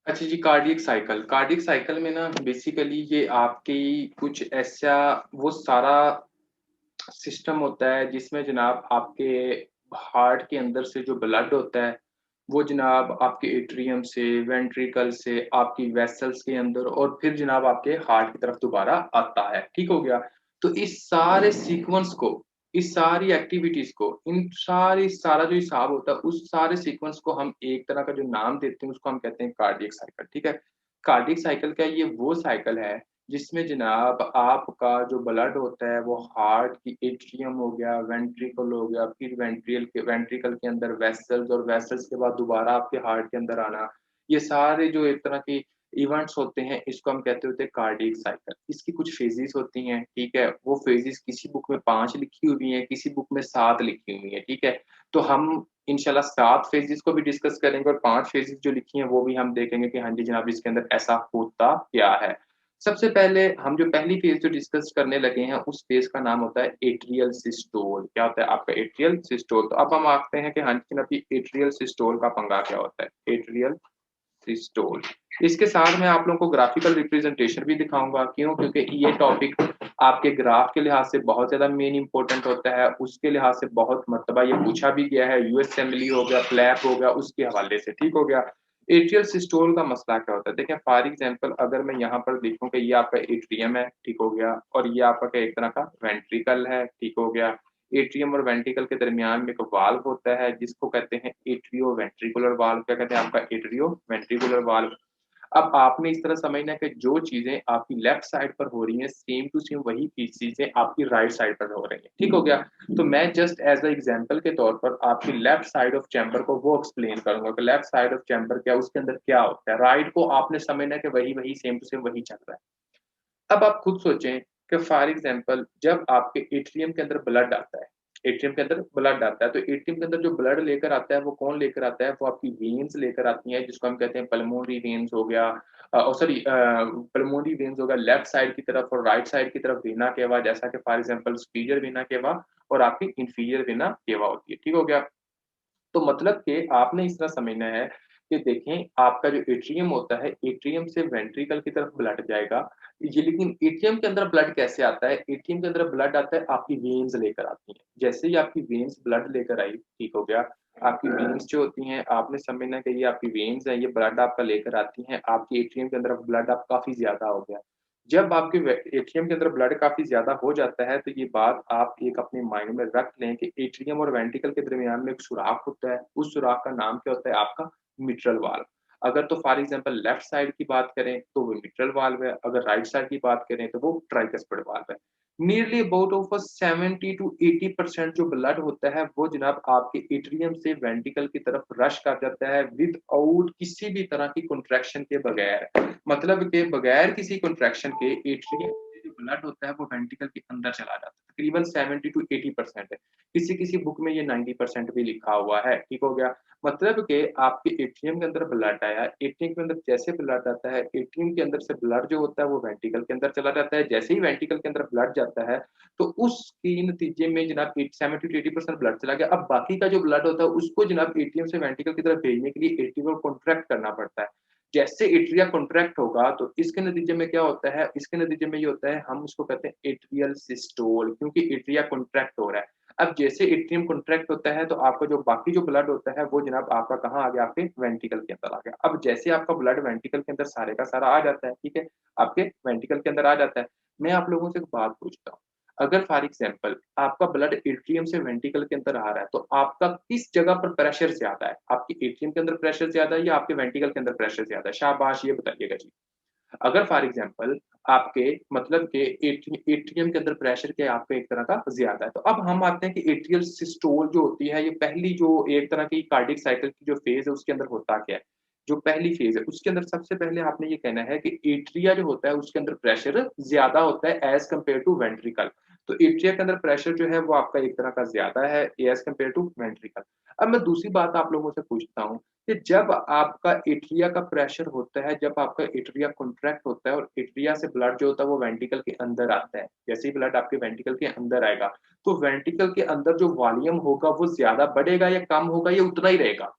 अच्छा जी, cardiac cycle में ना बेसिकली ये आपकी कुछ ऐसा वो सारा सिस्टम होता है जिसमें जनाब आपके हार्ट के अंदर से जो ब्लड होता है, वो जनाब आपके एट्रियम से, वेंट्रिकल से, आपकी वेसल्स के अंदर और फिर जनाब आपके हार्ट की तरफ दोबारा आता है, ठीक हो गया? तो इस सारे सीक्वेंस को, इस सारी एक्टिविटीज़ को, इन सारी सारा जो हिसाब होता है, उस सारे सीक्वेंस को हम एक तरह का जो नाम देते हैं, उसको हम कहते हैं कार्डियक साइकिल, ठीक है? कार्डियक साइकिल क्या है? ये वो साइकिल है जिसमें जनाब आपका जो ब्लड होता है वो हार्ट की एट्रियम हो गया, वेंट्रिकल हो गया, फिर वेंट्रिकल के अंदर वेसल्स और वेसल्स के बाद दोबारा आपके हार्ट के अंदर आना। ये सारे जो एक तरह की इवेंट्स होते हैं इसको हम कहते होते हैं कार्डियक साइकिल। इसकी कुछ फेजेस होती हैं, ठीक है? वो फेजेस किसी बुक में 5 लिखी हुई हैं, किसी बुक में 7 लिखी हुई हैं, ठीक है? तो हम इंशाल्लाह 7 फेजेस को भी डिस्कस करेंगे और 5 फेजेस जो लिखी हैं वो भी हम देखेंगे कि हाँ जी जनाब इसके अंदर ऐसा होता क्या है। सबसे पहले हम जो पहली फ़ेज़ जो डिस्कस करने लगे हैं, उस फ़ेज़ का नाम होता है एट्रियल सिस्टोल। क्या होता है आपका एट्रियल सिस्टोल? तो अब हम आते हैं कि हाँ जी, जनाब ये एट्रियल सिस्टोल का पंगा क्या होता है? Atrial systole. इसके साथ मैं आप लोगों को ग्राफ़िकल रिप्रेज़ेंटेशन भी दिखाऊँगा। क्यों? क्योंकि ये टॉपिक आपके ग्राफ़ के लिहाज़ से बहुत ज़्यादा मेन इम्पोर्टेंट होता है। उसके लिहाज़ से बहुत मर्तबा ये पूछा भी गया है, यूएस असेंबली हो गया, फ्लैप हो गया, उसके हवाले से, ठीक हो गया? एट्रियल सिस्टोल का मसला क्या होता है? देखिए फॉर एग्ज़ाम्पल अगर मैं यहाँ पर लिखूँ कि ये आपका एट्रियम है, ठीक हो गया? और ये आपका क्या एक तरह का वेंट्रिकल है, ठीक हो गया? एट्रियम और वेंट्रिकल के दरमियान में एक वाल्व होता है जिसको कहते हैं एट्रियोवेंट्रिकुलर वाल्व। क्या कहते हैं आपका एट्रियोवेंट्रिकुलर वाल्व। अब आपने इस तरह समझना है कि जो चीज़ें आपकी लेफ्ट साइड पर हो रही हैं, सेम टू सेम वही चीज़ें आपकी राइट साइड पर हो रही हैं, ठीक हो गया? तो मैं जस्ट एज़ अ एग्ज़ाम्पल के तौर पर आपकी लेफ्ट साइड ऑफ चैम्बर को वो एक्सप्लेन करूँगा कि लेफ्ट साइड ऑफ चैम्बर क्या है, उसके अंदर क्या होता है। राइट को आपने समझना है कि वही-वही सेम टू सेम वही चल रहा है। अब आप खुद सोचें कि फॉर एग्ज़ाम्पल जब आपके एट्रियम के अंदर ब्लड आता है, एट्रियम के अंदर ब्लड आता है, तो एट्रियम के अंदर जो ब्लड लेकर आता है, वो कौन लेकर आता है? वो आपकी वेन्स लेकर आती हैं, जिसको हम कहते हैं पल्मोनरी वेन्स हो गया पल्मोनरी वेन्स हो गया लेफ्ट साइड की तरफ और राइट साइड की तरफ वेना केवा, जैसा कि for example superior vena cava और आपकी इंफीरियर वेना केवा होती है, ठीक हो गया? तो मतलब कि आपने इस तरह समझना है कि देखें आपका जो एट्रियम होता है, एट्रियम से वेंट्रिकल की तरफ ब्लड जाएगा। ये लेकिन एट्रियम के अंदर ब्लड कैसे आता है? एट्रियम के अंदर ब्लड आता है आपकी वेन्स लेकर आती हैं। जैसे ही आपकी वेन्स ब्लड लेकर आई, ठीक हो गया? आपकी वेन्स जो होती हैं आपने समझना है कि ये आपकी वेन्स हैं, ये ब्लड आपका लेकर आती हैं, आपके एट्रियम के अंदर ब्लड अब काफ़ी ज़्यादा हो गया। जब आपके एट्रियम के अंदर ब्लड काफ़ी ज़्यादा हो जाता है, तो ये बात आप एक अपने माइंड में रख लें कि एट्रियम और वेंट्रिकल के दरमियान में एक सुराख होता है, उस सुराख का नाम क्या होता है आपका मिट्रल वाल्व। अगर तो फॉर एग्ज़ाम्पल लेफ्ट साइड की बात करें, तो वो मिट्रल वाल्व है, अगर राइट साइड की बात करें, तो वो ट्राइकस्पिड वाल्व है। नियरली अबाउट ऑफ 70 टू 80% जो ब्लड होता है, वो जनाब आपके एट्रियम से वेंट्रिकल की तरफ रश कर जाता है विदाउट किसी भी तरह की कंट्रैक्शन के बगैर। मतलब के बगैर किसी कंट्रैक्शन के एट्रियम से जो ब्लड होता है वो वेंट्रिकल के अंदर चला जाता है। तकरीबन 70 टू 80% है। किसी-किसी बुक में ये 90% भी लिखा हुआ है, ठीक हो गया? मतलब कि आपके एट्रियम के अंदर ब्लड आया, एट्रियम के अंदर जैसे ब्लड आता है, एट्रियम के अंदर से ब्लड जो होता है वो वेंट्रिकल के अंदर चला जाता है। जैसे ही वेंट्रिकल के अंदर ब्लड जाता है, तो उसके नतीजे में जनाब 70 टू 80% ब्लड चला गया। अब बाकी का जो ब्लड होता है उसको जनाब एट्रियम से वेंट्रिकल की तरफ भेजने के लिए एट्रियम को कॉन्ट्रैक्ट करना पड़ता है। जैसे एट्रिया कॉन्ट्रैक्ट होगा तो इसके नतीजे में क्या होता है, इसके नतीजे में ये होता है हम उसको कहते हैं एट्रियल सिस्टोल क्योंकि एट्रिया कॉन्ट्रैक्ट हो रहा है। अब जैसे एट्रियम कॉन्ट्रैक्ट होता है तो आपका जो बाकी जो ब्लड होता है वो जनाब आपका कहाँ आ गया आपके वेंट्रिकल के अंदर आ गया। अब जैसे आपका ब्लड वेंट्रिकल के अंदर सारे का सारा आ जाता है, ठीक है? आपके वेंट्रिकल के अंदर आ जाता है। मैं आप लोगों से एक बात पूछता हूँ, अगर फॉर एग्ज़ाम्पल आपका ब्लड एट्रियम से वेंट्रिकल के अंदर आ रहा है, तो आपका किस जगह पर प्रेशर ज़्यादा है? आपके एट्रियम के अंदर प्रेशर ज़्यादा है या आपके वेंट्रिकल के अंदर प्रेशर ज़्यादा है? शाबाश! ये बताइएगा जी। अगर फॉर एग्ज़ाम्पल आपके मतलब के एट्रियम के अंदर प्रेशर क्या है आपका एक तरह का ज़्यादा है। तो अब हम आते हैं कि एट्रियल सिस्टोल जो होती है, ये पहली जो एक तरह की कार्डियक साइकिल की जो फ़ेज़ है उसके अंदर होता क्या है? जो पहली फ़ेज़ है उसके अंदर सबसे पहले आपने ये कहना है कि एट्रिया जो होता है उसके अंदर प्रेशर ज़्यादा होता है एज़ कम्पेयर टू वेंट्रिकल। तो एट्रिया के अंदर प्रेशर जो है वो आपका एक तरह का ज़्यादा है एज़ कम्पेयर टू वेंट्रिकल। अब मैं दूसरी बात आप लोगों से पूछता हूँ कि जब आपका एट्रिया का प्रेशर होता है, जब आपका एट्रिया कॉन्ट्रैक्ट होता है और एट्रिया से ब्लड जो होता है वो वेंट्रिकल के अंदर आता है। जैसे ही ब्लड आपके वेंट्रिकल के अंदर आएगा, तो वेंट्रिकल के अंदर जो वॉल्यूम होगा वो ज़्यादा बढ़ेगा या कम होगा या उतना ही रहेगा?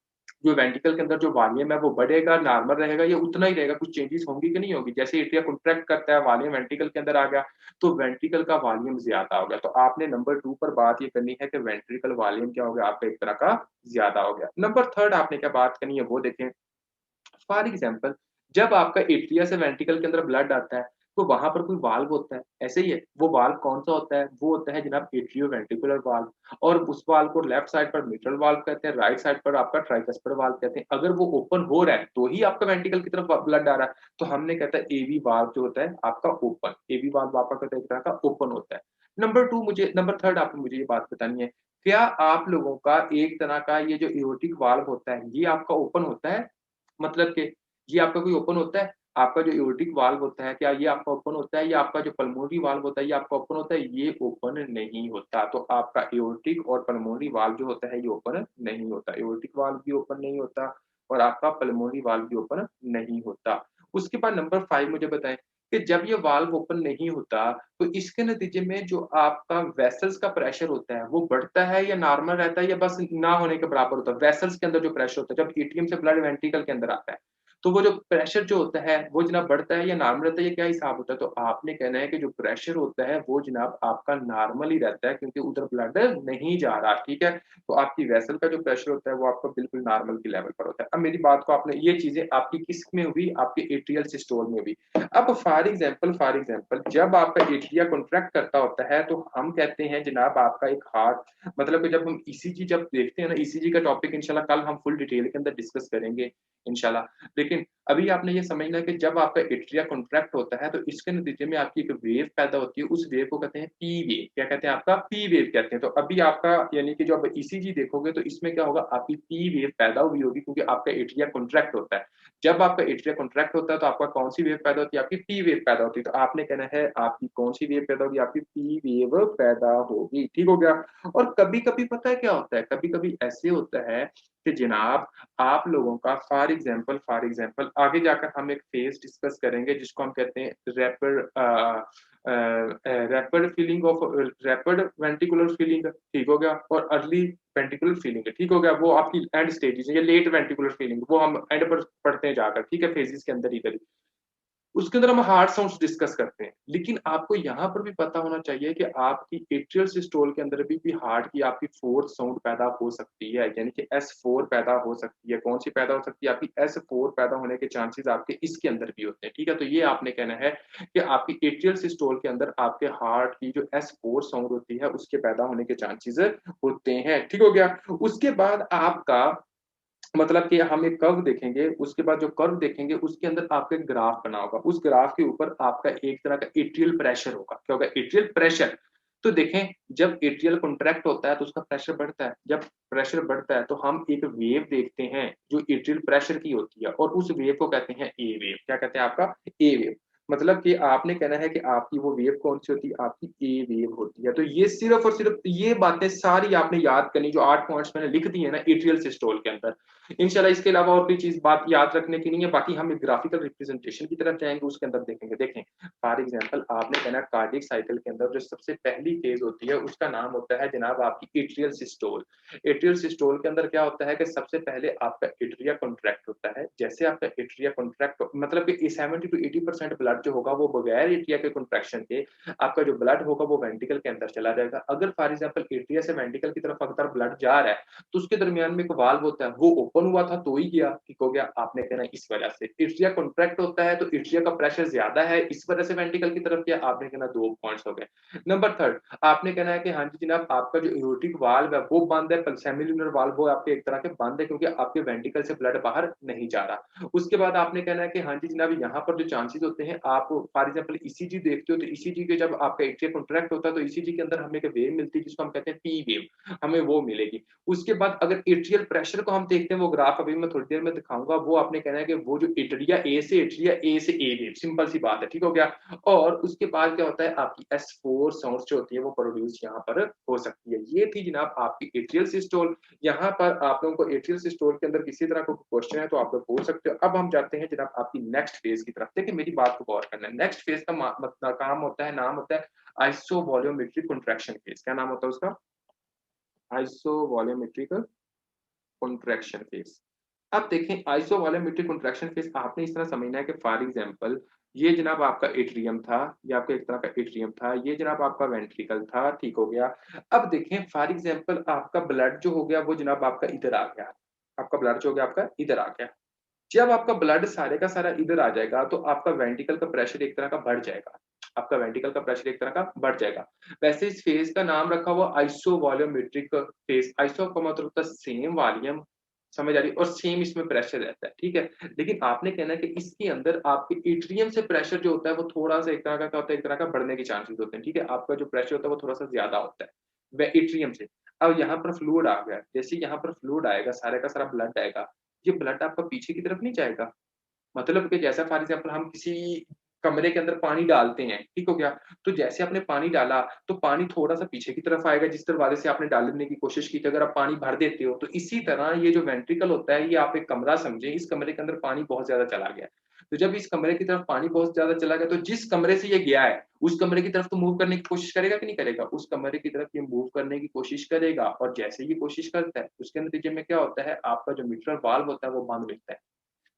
जो वेंट्रिकल के अंदर जो वॉल्यूम है वो बढ़ेगा, नॉर्मल रहेगा या उतना ही रहेगा, कुछ चेंजेस होंगी कि नहीं होगी? जैसे एट्रिया कॉन्ट्रैक्ट करता है, वॉल्यूम वेंट्रिकल के अंदर आ गया, तो वेंट्रिकल का वॉल्यूम ज़्यादा हो गया। तो आपने नंबर 2 पर बात ये करनी है कि वेंट्रिकल वॉल्यूम क्या हो गया आपका एक तरह का ज़्यादा हो गया। नंबर 3 आपने क्या बात करनी है वो देखें। फॉर एग्जाम्पल जब आपका एट्रिया से वेंट्रिकल के अंदर ब्लड आता है, तो वहाँ पर कोई वाल्व होता है, ऐसे ही है। वो वाल्व कौन-सा होता है? वो होता है जनाब एट्रियोवेंट्रिकुलर वाल्व और उस वाल्व को लेफ्ट साइड पर मिट्रल वाल्व कहते हैं, राइट साइड पर आपका ट्राइकस्पिड वाल्व कहते हैं। अगर वो ओपन हो रहा है, तो ही आपका वेंट्रिकल की तरफ ब्लड आ रहा है। तो हमने कहता है एवी वाल्व जो होता है आपका ओपन, एवी वाल्व आपका कहता है एक तरह का ओपन होता है। नंबर 3 आपने मुझे ये बात बतानी है, क्या आप लोगों का एक तरह का ये जो एओर्टिक वाल्व होता है, ये आपका ओपन होता है? मतलब कि ये आपका कोई ओपन होता है? आपका जो एओर्टिक वाल्व होता है, क्या ये आपका ओपन होता है या आपका जो पल्मोनरी वाल्व होता है, ये आपका ओपन होता है? ये ओपन नहीं होता। तो आपका एओर्टिक और पल्मोनरी वाल्व जो होता है, ये ओपन नहीं होता। एओर्टिक वाल्व भी ओपन नहीं होता और आपका पल्मोनरी वाल्व भी ओपन नहीं होता। उसके बाद नंबर 5 मुझे बताएँ कि जब ये वाल्व ओपन नहीं होता, तो इसके नतीजे में जो आपका वेसल्स का प्रेशर होता है, वो बढ़ता है या नॉर्मल रहता है या बस ना होने के बराबर होता है? वेसल्स के अंदर जो प्रेशर होता है, जब एटीएम से ब्लड वेंट्रिकल के अंदर आता है, तो वो जो प्रेशर जो होता है, वो जनाब बढ़ता है या नॉर्मल रहता है या क्या हिसाब होता है? तो आपने कहना है कि जो प्रेशर होता है, वो जनाब आपका नॉर्मल ही रहता है क्योंकि उधर ब्लड नहीं जा रहा, ठीक है? तो आपकी वेसल का जो प्रेशर होता है, वो आपका बिल्कुल नॉर्मल की लेवल पर होता है। अब मेरी बात को आपने ये चीज़ें आपकी किसमें हुई? आपके एट्रियल सिस्टोल में हुई। अब फॉर एग्जांपल जब आपका एट्रिया कॉन्ट्रैक्ट करता होता है, तो हम कहते हैं जनाब आपका एक हार्ट मतलब कि जब हम ईसीजी जब देखते हैं ना, ईसीजी का टॉपिक इंशाल्लाह कल हम फुल डिटेल के अंदर डिस्कस करेंगे इंशाल्लाह। लेकिन अभी आपने ये समझना है कि जब आपका एट्रिया कॉन्ट्रैक्ट होता है, तो इसके नतीजे में आपकी एक वेव पैदा होती है, उस वेव को कहते हैं पी वेव। क्या कहते हैं? आपका पी वेव कहते हैं। तो अभी आपका यानी कि जो आप ईसीजी देखोगे, तो इसमें क्या होगा? आपकी पी वेव पैदा हुई होगी क्योंकि आपका एट्रिया कॉन्ट्रैक्ट होता है। जब आपका एट्रिया कॉन्ट्रैक्ट होता है तो आपका कौन-सी वेव पैदा होती है? आपकी पी वेव पैदा होती है। तो आपने कहना है आपकी कौन-सी वेव पैदा होगी? आपकी पी वेव पैदा होगी, ठीक हो गया? और कभी-कभी पता है क्या होता है? कभी-कभी ऐसे होता है कि जनाब आप लोगों का फॉर एग्जांपल आगे जाकर हम एक फेज़ डिस्कस करेंगे जिसको हम कहते हैं rapid feeling of rapid ventricular feeling, ठीक हो गया? और अर्ली वेंट्रिकुलर फीलिंग, ठीक हो गया? वो आपकी एंड स्टेजेज़ है, ये लेट वेंट्रिकुलर फीलिंग वो हम एंड पर पढ़ते हैं जाकर, ठीक है? फेजेज़ के अंदर इधर ही। उसके अंदर हम हार्ड साउंड्स डिस्कस करते हैं। लेकिन आपको यहाँ पर भी पता होना चाहिए कि आपकी एट्रियल सिस्टोल के अंदर भी हार्ट की आपकी 4th साउंड पैदा हो सकती है, यानी कि S4 पैदा हो सकती है। कौन-सी पैदा हो सकती है? आपकी S4 पैदा होने के चांसेस आपके इसके अंदर भी होते हैं, ठीक है? तो ये आपने कहना है कि आपकी एट्रियल सिस्टोल के अंदर आपके हार्ट की जो S4 साउंड होती है, उसके पैदा होने के चांसेस होते हैं, ठीक हो गया? उसके बाद आपका मतलब कि हम एक कर्व देखेंगे, उसके बाद जो कर्व देखेंगे उसके अंदर आपका एक ग्राफ बना होगा। उस ग्राफ के ऊपर आपका एक तरह का एट्रियल प्रेशर होगा। क्या होगा? Atrial pressure. तो देखें जब एट्रियल कॉन्ट्रैक्ट होता है तो उसका प्रेशर बढ़ता है। जब प्रेशर बढ़ता है तो हम एक वेव देखते हैं जो एट्रियल प्रेशर की होती है और उस वेव को कहते हैं ए वेव। क्या कहते हैं आपका? ए वेव। मतलब कि आपने कहना है कि आपकी वो वेव कौन-सी होती है? आपकी ए वेव होती है। तो ये सिर्फ़ और सिर्फ़ ये बातें सारी आपने याद करनी जो 8 पॉइंट्स मैंने लिख दिए हैं ना एट्रियल सिस्टोल के अंदर। इंशाल्लाह इसके अलावा और कोई चीज़ बात याद रखने की नहीं है, बाकी हम एक ग्राफिकल रिप्रेजेंटेशन की तरफ जाएँगे, उसके अंदर देखेंगे। देखें, फॉर एग्ज़ाम्पल आपने कहना है कार्डियक साइकिल के अंदर जो सबसे पहली फ़ेज़ होती है, उसका नाम होता है जनाब आपकी एट्रियल सिस्टोल। एट्रियल सिस्टोल के अंदर क्या होता है कि सबसे पहले आपका एट्रिया कॉन्ट्रैक्ट होता है। जैसे आपका एट्रिया कॉन्ट्रैक्ट मतलब कि 70 टू 80% ब्लड जो होगा वो बगैर एट्रिया के कॉन्ट्रैक्शन के आपका जो ब्लड होगा वो वेंट्रिकल के अंदर चला जाएगा। अगर फॉर एग्ज़ाम्पल एट्रिया से वेंट्रिकल की तरफ अगर ब्लड जा रहा है, तो उसके दरमियान में एक वाल्व होता है, वो ओपन हुआ था तो ही गया, ठीक हो गया? आपने कहना है इस वजह से। एट्रिया कॉन्ट्रैक्ट होता है तो एट्रिया का प्रेशर ज़्यादा है, इस वजह से वेंट्रिकल की तरफ गया, आपने कहना 2 पॉइंट्स हो गए। नंबर 3 आपने कहना है कि हाँ जी जनाब, आपका जो एओर्टिक वाल्व है वो बंद है, सेमिलुनर वाल्व वो आपके एक तरह के बंद है क्योंकि आपके वेंट्रिकल से ब्लड बाहर नहीं जा रहा। उसके बाद आपने कहना है कि हाँ जी जनाब, यहाँ पर जो चांसेस होते हैं, आप फॉर एग्जांपल ईसीजी देखते हो तो ईसीजी के जब आपका एट्रिया कॉन्ट्रैक्ट होता है तो ईसीजी के अंदर हमें एक वेव मिलती है जिसको हम कहते हैं पी वेव, हमें वो मिलेगी। उसके बाद अगर एट्रियल प्रेशर को हम देखते हैं, वो ग्राफ अभी मैं थोड़ी देर में दिखाऊँगा, वो आपने कहना है कि वो जो एट्रिया ए से एट्रिया ए से ए वेव, सिंपल सी बात है, ठीक हो गया? और उसके बाद क्या होता है, आपकी S4 साउंड्स जो होती है वो प्रोड्यूस यहाँ पर हो सकती है। ये थी जनाब आपकी एट्रियल सिस्टोल। यहाँ पर आप लोगों को एट्रियल सिस्टोल के अंदर किसी तरह का क्वेश्चन है तो आप लोग पूछ सकते हो। अब हम जाते हैं जनाब आपकी नेक्स्ट फेज़ की तरफ। देखिए मेरी बात को गौर करना है। नेक्स्ट फेज़ का मतलब काम होता है, नाम होता है आइसोवॉल्यूमेट्रिक कॉन्ट्रैक्शन फेज़। क्या नाम होता है उसका? आइसोवॉल्यूमेट्रिक कॉन्ट्रैक्शन फेज़। अब देखें आइसोवॉल्यूमेट्रिक कंट्रैक्शन फेज आपने इस तरह समझना है कि फॉर एग्जांपल ये जनाब आपका एट्रियम था, ये आपका एक तरह का एट्रियम था, ये जनाब आपका वेंट्रिकल था, ठीक हो गया। अब देखें फॉर एग्जांपल आपका ब्लड जो हो गया वो जनाब आपका इधर आ गया, आपका ब्लड जो हो गया आपका इधर आ गया। जब आपका ब्लड सारे का सारा इधर आ जाएगा तो आपका वेंट्रिकल का प्रेशर एक तरह का बढ़ जाएगा, आपका वेंट्रिकल का प्रेशर एक तरह का बढ़ जाएगा। वैसे इस फेज का नाम रखा हुआ आइसोवॉल्यूमेट्रिक फेज, आइसो का मतलब होता है सेम वॉल्यूम, समझ आ रही है, और सेम इसमें प्रेशर रहता है, ठीक है। लेकिन आपने कहना है कि इसके अंदर आपके एट्रियम से प्रेशर जो होता है वो थोड़ा सा एक तरह का क्या होता है, एक तरह का बढ़ने के चांसेस होते हैं, ठीक है। आपका जो प्रेशर होता है वो थोड़ा सा ज्यादा होता है वह एट्रियम से। अब यहाँ पर फ्लूइड आ गया, जैसे यहाँ पर फ्लूइड आएगा सारे का सारा ब्लड आएगा, ये ब्लड आपका पीछे की तरफ नहीं जाएगा। मतलब कि जैसा फॉर एग्जांपल हम किसी कमरे के अंदर पानी डालते हैं, ठीक हो गया? तो जैसे आपने पानी डाला, तो पानी थोड़ा-सा पीछे की तरफ आएगा जिस दरवाज़े से आपने डालने की कोशिश की थी, अगर आप पानी भर देते हो, तो इसी तरह ये जो वेंट्रिकल होता है, ये आप एक कमरा समझें, इस कमरे के अंदर पानी बहुत ज़्यादा चला गया। तो जब इस कमरे की तरफ पानी बहुत ज़्यादा चला गया, तो जिस कमरे से ये गया है, उस कमरे की तरफ तो मूव करने की कोशिश करेगा कि नहीं करेगा? उस कमरे की तरफ ये मूव करने की कोशिश करेगा, और जैसे ये कोशिश करता है, उसके नतीजे में क्या होता है, आपका जो मिट्रल वाल्व होता है, वो बंद मिलता है।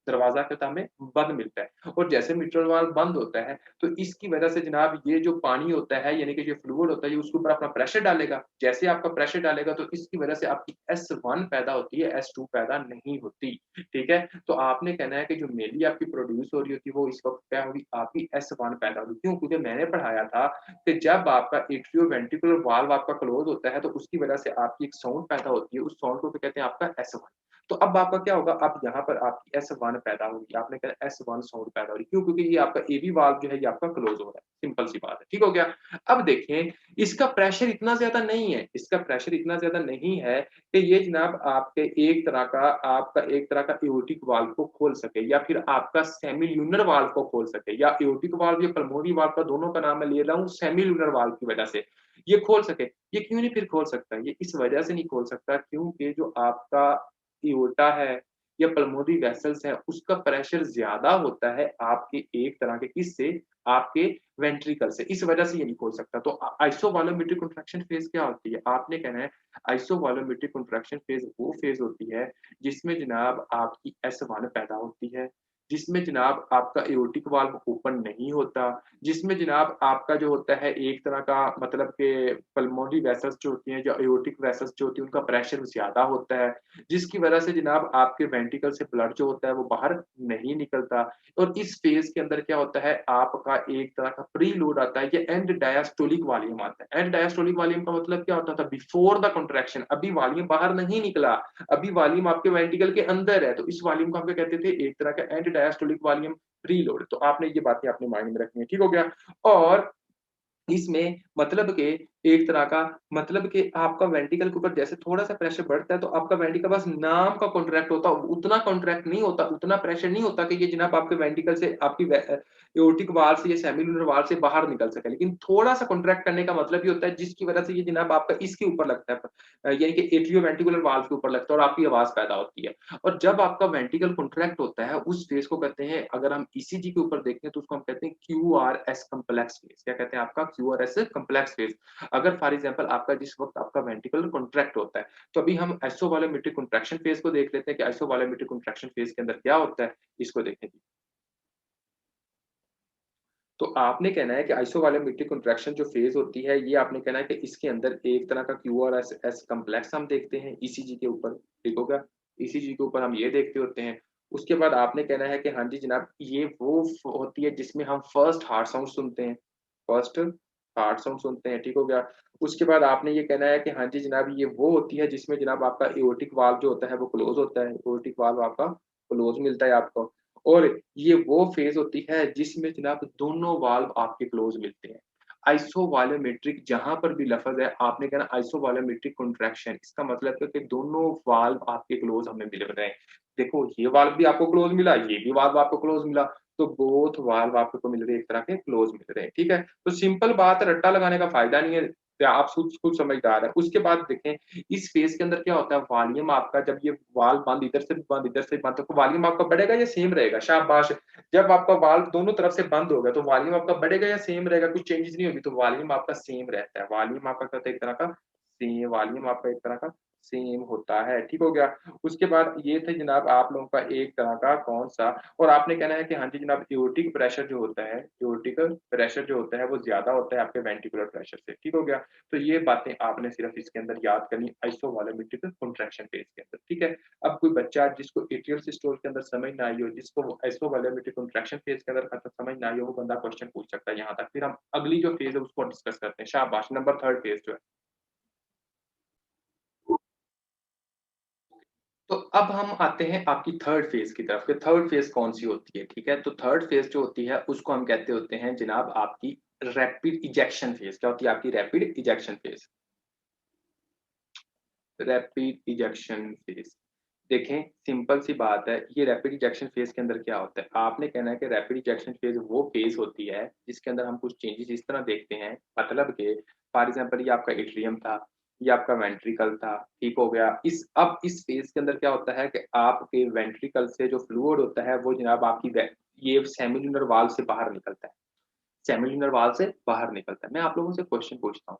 दरवाज़ा क्या होता है, हमें बंद मिलता है, और जैसे मिट्रल वाल्व बंद होता है, तो इसकी वजह से जनाब ये जो पानी होता है, यानी कि जो फ्लूइड होता है, ये उसके ऊपर अपना प्रेशर डालेगा। जैसे आपका प्रेशर डालेगा, तो इसकी वजह से आपकी S1 पैदा होती है, S2 पैदा नहीं होती, ठीक है? तो आपने कहना है कि जो मेनली आपकी प्रोड्यूस हो रही होती है, वो इस वक़्त क्या होगी, आपकी S1 पैदा होगी। क्यों? क्योंकि मैंने पढ़ाया था कि जब आपका एट्रियोवेंट्रिकुलर वाल्व आपका क्लोज़ होता है, तो उसकी वजह से आपकी एक साउंड पैदा होती है, उस साउंड को क्या कहते हैं, आपका S1। तो अब आपका क्या होगा, अब यहाँ पर आपकी S1 पैदा होगी, आपने कहा S1 साउंड पैदा हो रही है, क्यों? क्योंकि ये आपका एबी वाल्व जो है ये आपका क्लोज़ हो रहा है, सिंपल सी बात है, ठीक हो गया? अब देखें, इसका प्रेशर इतना ज़्यादा नहीं है, इसका प्रेशर इतना ज़्यादा नहीं है कि ये जनाब आपके एक तरह का आपका एक तरह का एओर्टिक वाल्व को खोल सके, या फिर आपका सेमिल्यूनर वाल्व को खोल सके, या एओर्टिक वाल्व या पल्मोनरी वाल्व का दोनों का नाम मैं ले रहा हूँ सेमिल्यूनर वाल्व की वजह से, ये खोल सके। ये क्यों नहीं फिर खोल सकता? ये इस वजह से नहीं खोल सकता क्योंकि जो आपका एओर्टा है या पल्मोनरी वेसल्स हैं, उसका प्रेशर ज़्यादा होता है आपके एक तरह के किससे? आपके वेंट्रिकल से, इस वजह से ये नहीं खोल सकता। तो आइसोवॉल्यूमेट्रिक कंट्रैक्शन फेज़ क्या होती है? आपने कहना है आइसोवॉल्यूमेट्रिक कंट्रैक्शन फेज़ वो फेज़ होती है, जिसमें जनाब आपकी S1 पैदा होती है, जिसमें जनाब आपका एओर्टिक वाल्व ओपन नहीं होता, जिसमें जनाब आपका जो होता है एक तरह का मतलब कि पल्मोनरी वेसल्स जो होती हैं, जो एओर्टिक वेसल्स जो होती हैं, उनका प्रेशर ज़्यादा होता है, जिसकी वजह से जनाब आपके वेंट्रिकल से ब्लड जो होता है वो बाहर नहीं निकलता। और इस फेज़ के अंदर क्या होता है, आपका एक तरह का प्रीलूड आता है, ये एंड डायस्टोलिक वॉल्यूम आता है। एंड डायस्टोलिक वॉल्यूम का मतलब क्या होता था, बिफोर द कंट्रैक्शन, अभी वॉल्यूम बाहर नहीं निकला, अभी वॉल्यूम आपके वेंट्रिकल के अंदर है, तो इस वॉल्यूम को हम क्या कहते थे, एक तरह का एंड डायस्टोलिक वॉल्यूम प्रीलोड। तो आपने ये बातें अपने माइंड में रखनी है, ठीक हो गया? और इसमें मतलब के एक तरह का मतलब कि आपका वेंट्रिकल के ऊपर जैसे थोड़ा-सा प्रेशर बढ़ता है, तो आपका वेंट्रिकल बस नाम का कॉन्ट्रैक्ट होता है, उतना कॉन्ट्रैक्ट नहीं होता, उतना प्रेशर नहीं होता कि ये जनाब आपके वेंट्रिकल से आपकी एओर्टिक वाल्व से या सेमिलुनर वाल्व से बाहर निकल सके। लेकिन थोड़ा-सा कॉन्ट्रैक्ट करने का मतलब ये होता है जिसकी वजह से ये जनाब आपका इसके ऊपर लगता है, यानी कि एट्रियोवेंट्रिकुलर वाल्व के ऊपर लगता है और आपकी आवाज़ पैदा होती है। और जब आपका वेंट्रिकल कॉन्ट्रैक्ट होता है, उस फेज़ को कहते हैं, अगर हम ईसीजी के ऊपर देखें तो उसको हम कहते हैं क्यूआरएस कॉम्प्लेक्स फेज़। क्या कहते हैं? आपका क्यूआरएस कॉम्प्लेक्स फेज़। अगर फॉर एग्जांपल आपका जिस वक़्त आपका वेंट्रिकुलर कॉन्ट्रैक्ट होता है, तो अभी हम आइसोवॉल्यूमेट्रिक कॉन्ट्रैक्शन फेज़ को देख लेते हैं कि आइसोवॉल्यूमेट्रिक कॉन्ट्रैक्शन फेज़ के अंदर क्या होता है, इसको देखें जी। तो आपने कहना है कि आइसोवॉल्यूमेट्रिक कॉन्ट्रैक्शन जो फेज़ होती है, ये आपने कहना है कि इसके अंदर एक तरह का क्यूआरएस कॉम्प्लेक्स हम देखते हैं ईसीजी के ऊपर, ठीक होगा? ईसीजी के ऊपर हम ये देखते होते हैं। उसके बाद आपने कहना है कि हाँ जी जनाब, ये वो होती है जिसमें हम फर्स्ट हार्ट साउंड सुनते हैं। फर्स्ट हार्ट साउंड सुनते हैं, ठीक हो गया? उसके बाद आपने ये कहना है कि हाँ जी जनाब, ये वो होती है जिसमें जनाब आपका एओर्टिक वाल्व जो होता है वो क्लोज़ होता है। एओर्टिक वाल्व आपका क्लोज़ मिलता है आपको। और ये वो फ़ेज़ होती है जिसमें जनाब दोनों वाल्व आपके क्लोज़ मिलते हैं। आइसोवॉल्यूमेट्रिक जहाँ पर भी लफ़्ज़ है, आपने कहना आइसोवॉल्यूमेट्रिक कॉन्ट्रैक्शन, इसका मतलब है कि दोनों वाल्व आपके क्लोज़ हमें मिल रहे हैं। देखो, ये वाल्व भी आपको क्लोज़ मिला, ये भी वाल्व आपको क्लोज़ मिला, तो बोथ वाल्व आपको मिल रहे हैं, एक तरह के क्लोज़ मिल रहे हैं, ठीक है? तो सिंपल बात है, रट्टा लगाने का फ़ायदा नहीं है, आप खुद समझदार हैं। उसके बाद देखें, इस फ़ेज़ के अंदर क्या होता है, वॉल्यूम आपका जब ये वाल्व बंद इधर से भी बंद, इधर से भी बंद, तो वॉल्यूम आपका बढ़ेगा या सेम रहेगा? शाबाश! जब आपका वाल्व दोनों तरफ से बंद होगा, तो वॉल्यूम आपका बढ़ेगा या सेम रहेगा? कुछ चेंजेज़ नहीं होगी, तो वॉल्यूम आपका सेम रहता है। वॉल्यूम आपका क्या होता है, एक तरह का सेम वॉल्यूम आपका एक तरह का सेम होता है, ठीक हो गया। उसके बाद ये थे जनाब आप लोगों का एक तरह का कौन-सा, और आपने कहना है कि हाँ जी जनाब एओर्टिक प्रेशर जो होता है, एओर्टिक प्रेशर जो होता है वो ज़्यादा होता है आपके वेंट्रिकुलर प्रेशर से, ठीक हो गया। तो ये बातें आपने सिर्फ इसके अंदर याद करनी आइसोवॉलेमेट्रिक कंट्रैक्शन फेज़ के अंदर, ठीक है। अब कोई बच्चा जिसको एट्रियल सिस्टोल के अंदर समझ ना आई हो, जिसको आइसोवॉलेमेट्रिक कंट्रैक्शन फेज़ के अंदर समझ ना आई हो, वो बंदा क्वेश्चन पूछ सकता है यहाँ तक। फिर हम अगली जो फेज़ है उसको डिस्कस करते हैं। शाबाश, नंबर 3 फेज़ जो है। तो अब हम आते हैं आपकी थर्ड फेज़ की तरफ कि थर्ड फेज़ कौन-सी होती है, ठीक है? तो थर्ड फेज़ जो होती है उसको हम कहते होते हैं जनाब आपकी रैपिड इजेक्शन फेज़। क्या होती है आपकी rapid ejection phase? Rapid ejection phase. देखें, सिंपल सी बात है, ये रैपिड इजेक्शन फेज़ के अंदर क्या होता है? आपने कहना है कि रैपिड इजेक्शन फेज़ वो फेज़ होती है जिसके अंदर हम कुछ चेंजेज़ इस तरह देखते हैं, मतलब कि फॉर एग्ज़ाम्पल ये आपका एट्रियम था, ये आपका वेंट्रिकल था, ठीक हो गया। इस फेज़ के अंदर क्या होता है कि आपके वेंट्रिकल से जो फ्लूइड होता है वो जनाब आपकी वे ये सेमिलुनर वाल्व से बाहर निकलता है। सेमिलुनर वाल्व से बाहर निकलता है। मैं आप लोगों से क्वेश्चन पूछता हूँ,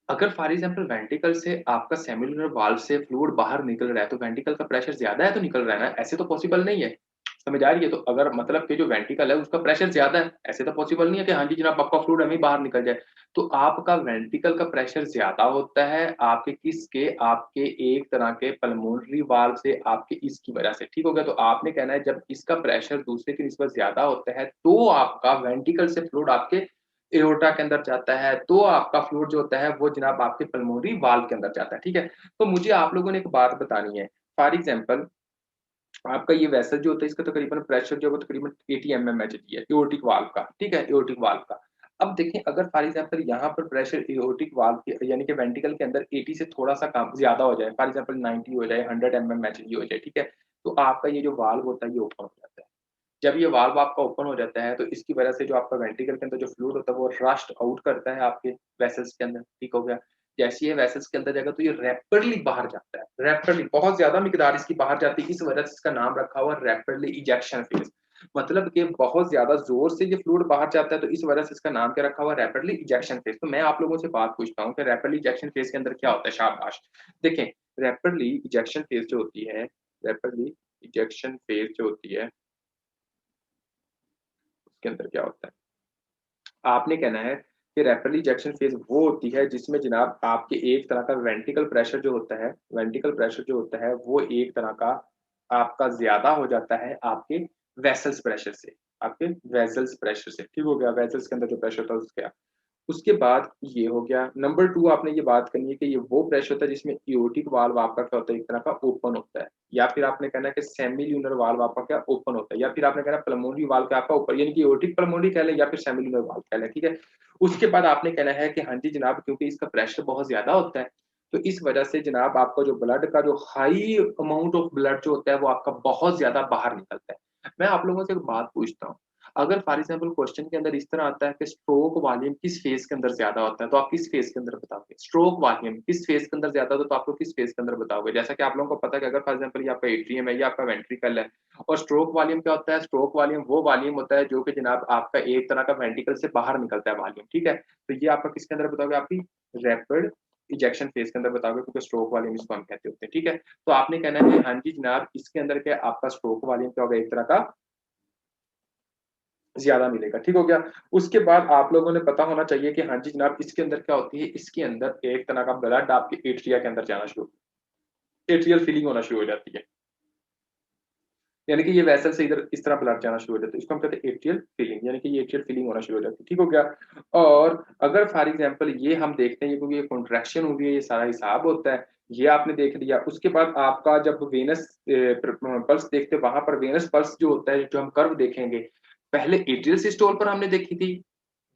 अगर फॉर एग्जांपल वेंट्रिकल से आपका सेमिलुनर वाल्व से फ्लूइड बाहर निकल रहा है, तो वेंट्रिकल का प्रेशर ज़्यादा है तो निकल रहा है ना, ऐसे तो पॉसिबल नहीं है। समझ आ रही है? तो अगर मतलब कि जो वेंट्रिकल है उसका प्रेशर ज़्यादा है, ऐसे तो पॉसिबल नहीं है कि हाँ जी जनाब आपका फ्लूइड हमें बाहर निकल जाए। तो आपका वेंट्रिकल का प्रेशर ज़्यादा होता है आपके किसके? आपके एक तरह के पल्मोनरी वाल्व से आपके इसकी वजह से, ठीक हो गया? तो आपने कहना है जब इसका प्रेशर दूसरे की निस्बत ज़्यादा होता है, तो आपका वेंट्रिकल से फ्लूइड आपके एओर्टा के अंदर जाता है, तो आपका फ्लूइड जो होता है वो जनाब आपके पल्मोनरी वाल्व के अंदर जाता है, ठीक है? तो मुझे आप लोगों ने एक बात बतानी है, फॉर एग्ज़ाम्पल आपका ये वेसल जो होता है इसका तकरीबन प्रेशर जो है वो तकरीबन 80 एमएमएचजी है, एओर्टिक वाल्व का, ठीक है? एओर्टिक वाल्व का। अब देखें अगर फॉर एग्ज़ाम्पल यहाँ पर प्रेशर एओर्टिक वाल्व के यानी कि वेंट्रिकल के अंदर 80 से थोड़ा-सा कम ज़्यादा हो जाए, फॉर एग्ज़ाम्पल 90 हो जाए, 100 एमएमएचजी हो जाए, ठीक है? तो आपका ये जो वाल्व होता है ये ओपन हो जाता है। जब ये वाल्व आपका ओपन हो जाता है, तो इसकी वजह से जो आपका वेंट्रिकल के अंदर जो फ्लूइड होता है, वो रस्ट आउट करता है आपके वेसल्स के अंदर, ठीक हो गया। जैसे ही ये वेसल्स के अंदर जाएगा, तो ये रैपिडली बाहर जाता है, रैपिडली बहुत ज़्यादा मिकदार इसकी बाहर जाती है, इस वजह से इसका नाम रखा हुआ है रैपिडली इजेक्शन फेज़। मतलब कि बहुत ज़्यादा ज़ोर से ये फ्लूइड बाहर जाता है, तो इस वजह से इसका नाम क्या रखा हुआ है रैपिडली इजेक्शन फेज़। तो मैं आप लोगों से बात पूछता हूँ कि रैपिडली इजेक्शन फेज़ के अंदर क्या होता है? शाबाश! देखें, रैपिडली इजेक्शन फेज़ जो होती है, रैपिडली इजेक्शन फेज़ जो होती है उसके अंदर क्या होता है? आपने कहना है कि रैपिडली इजेक्शन फेज़ वो होती है जिसमें जनाब आपके एक तरह का वेंट्रिकल प्रेशर जो होता है, वेंट्रिकल प्रेशर जो होता है वो एक तरह का आपका ज़्यादा हो जाता है आपके वेसल्स प्रेशर से, आपके वेसल्स प्रेशर से, ठीक हो गया? वेसल्स के अंदर जो प्रेशर होता है उसके उसके बाद ये हो गया। नंबर 2 आपने ये बात करनी है कि ये वो प्रेशर होता है जिसमें एओर्टिक वाल्व आपका क्या होता है, एक तरह का ओपन होता है। या फिर आपने कहना है कि सेमील्यूनर वाल्व आपका क्या ओपन होता है, या फिर आपने कहना है पल्मोनरी वाल्व क्या आपका ऊपर यानी कि एओर्टिक पल्मोनरी कह लें या फिर सेमील्यूनर वाल्व कह लें, ठीक है? उसके बाद आपने कहना है कि हाँ जी जनाब क्योंकि इसका प्रेशर बहुत ज़्यादा होता है, तो इस वजह से जनाब आपका जो ब्लड का जो हाई अमाउंट ऑफ ब्लड जो होता है वो आपका बहुत ज़्यादा बाहर निकलता है। मैं आप लोगों से एक बात पूछता हूँ, अगर फॉर एग्जाम्पल क्वेश्चन के अंदर इस तरह आता है कि स्ट्रोक वॉल्यूम किस फेज के अंदर ज्यादा होता है, तो आप किस फेज के अंदर बताओगे? स्ट्रोक वॉल्यूम किस फेज के अंदर ज्यादा होता है, तो आपको किस फेज के अंदर बताओगे? जैसा कि आप लोगों को पता है कि अगर फॉर एग्जाम्पल ये आपका एट्रियम है, ये आपका वेंट्रिकल है, और स्ट्रोक वॉल्यूम क्या होता है? स्ट्रोक वॉल्यूम वो वॉल्यूम होता है जो कि जनाब आपका एक तरह का वेंट्रिकल से बाहर निकलता है वॉल्यूम, ठीक है? तो ये आपका किसके अंदर बताओगे? आपकी रैपिड इजेक्शन फेज के अंदर बताओगे क्योंकि स्ट्रोक वॉल्यूम इसको हम कहते होते हैं, ठीक है? तो आपने कहना है हाँ जी जनाब इसके अंदर क्या आपका स्ट्रोक वॉल्यूम क्या होगा? एक तरह का ज़्यादा मिलेगा, ठीक हो गया? उसके बाद आप लोगों ने पता होना चाहिए कि हाँ जी जनाब इसके अंदर क्या होती है, इसके अंदर एक तरह का ब्लड आपके एट्रिया के अंदर जाना शुरू एट्रियल फिलिंग होना शुरू हो जाती है। यानी कि ये वेसल से इधर इस तरह ब्लड जाना शुरू हो जाता है। इसको हम कहते हैं एट्रियल फिलिंग यानी कि ये एट्रियल फिलिंग होना शुरू हो जाती है, ठीक हो गया? और अगर फॉर एग्ज़ाम्पल ये हम देखते हैं ये क्योंकि ये कॉन्ट्रैक्शन हो रही है, ये सारा हिसाब होता है, ये आपने देख लिया। उसके बाद आपका जब वेनस पल्स देखते हैं, वहाँ पर वेनस पल्स जो होता है, जो हम कर्व देखेंगे, पहले एट्रियल सिस्टोल पर हमने देखी थी,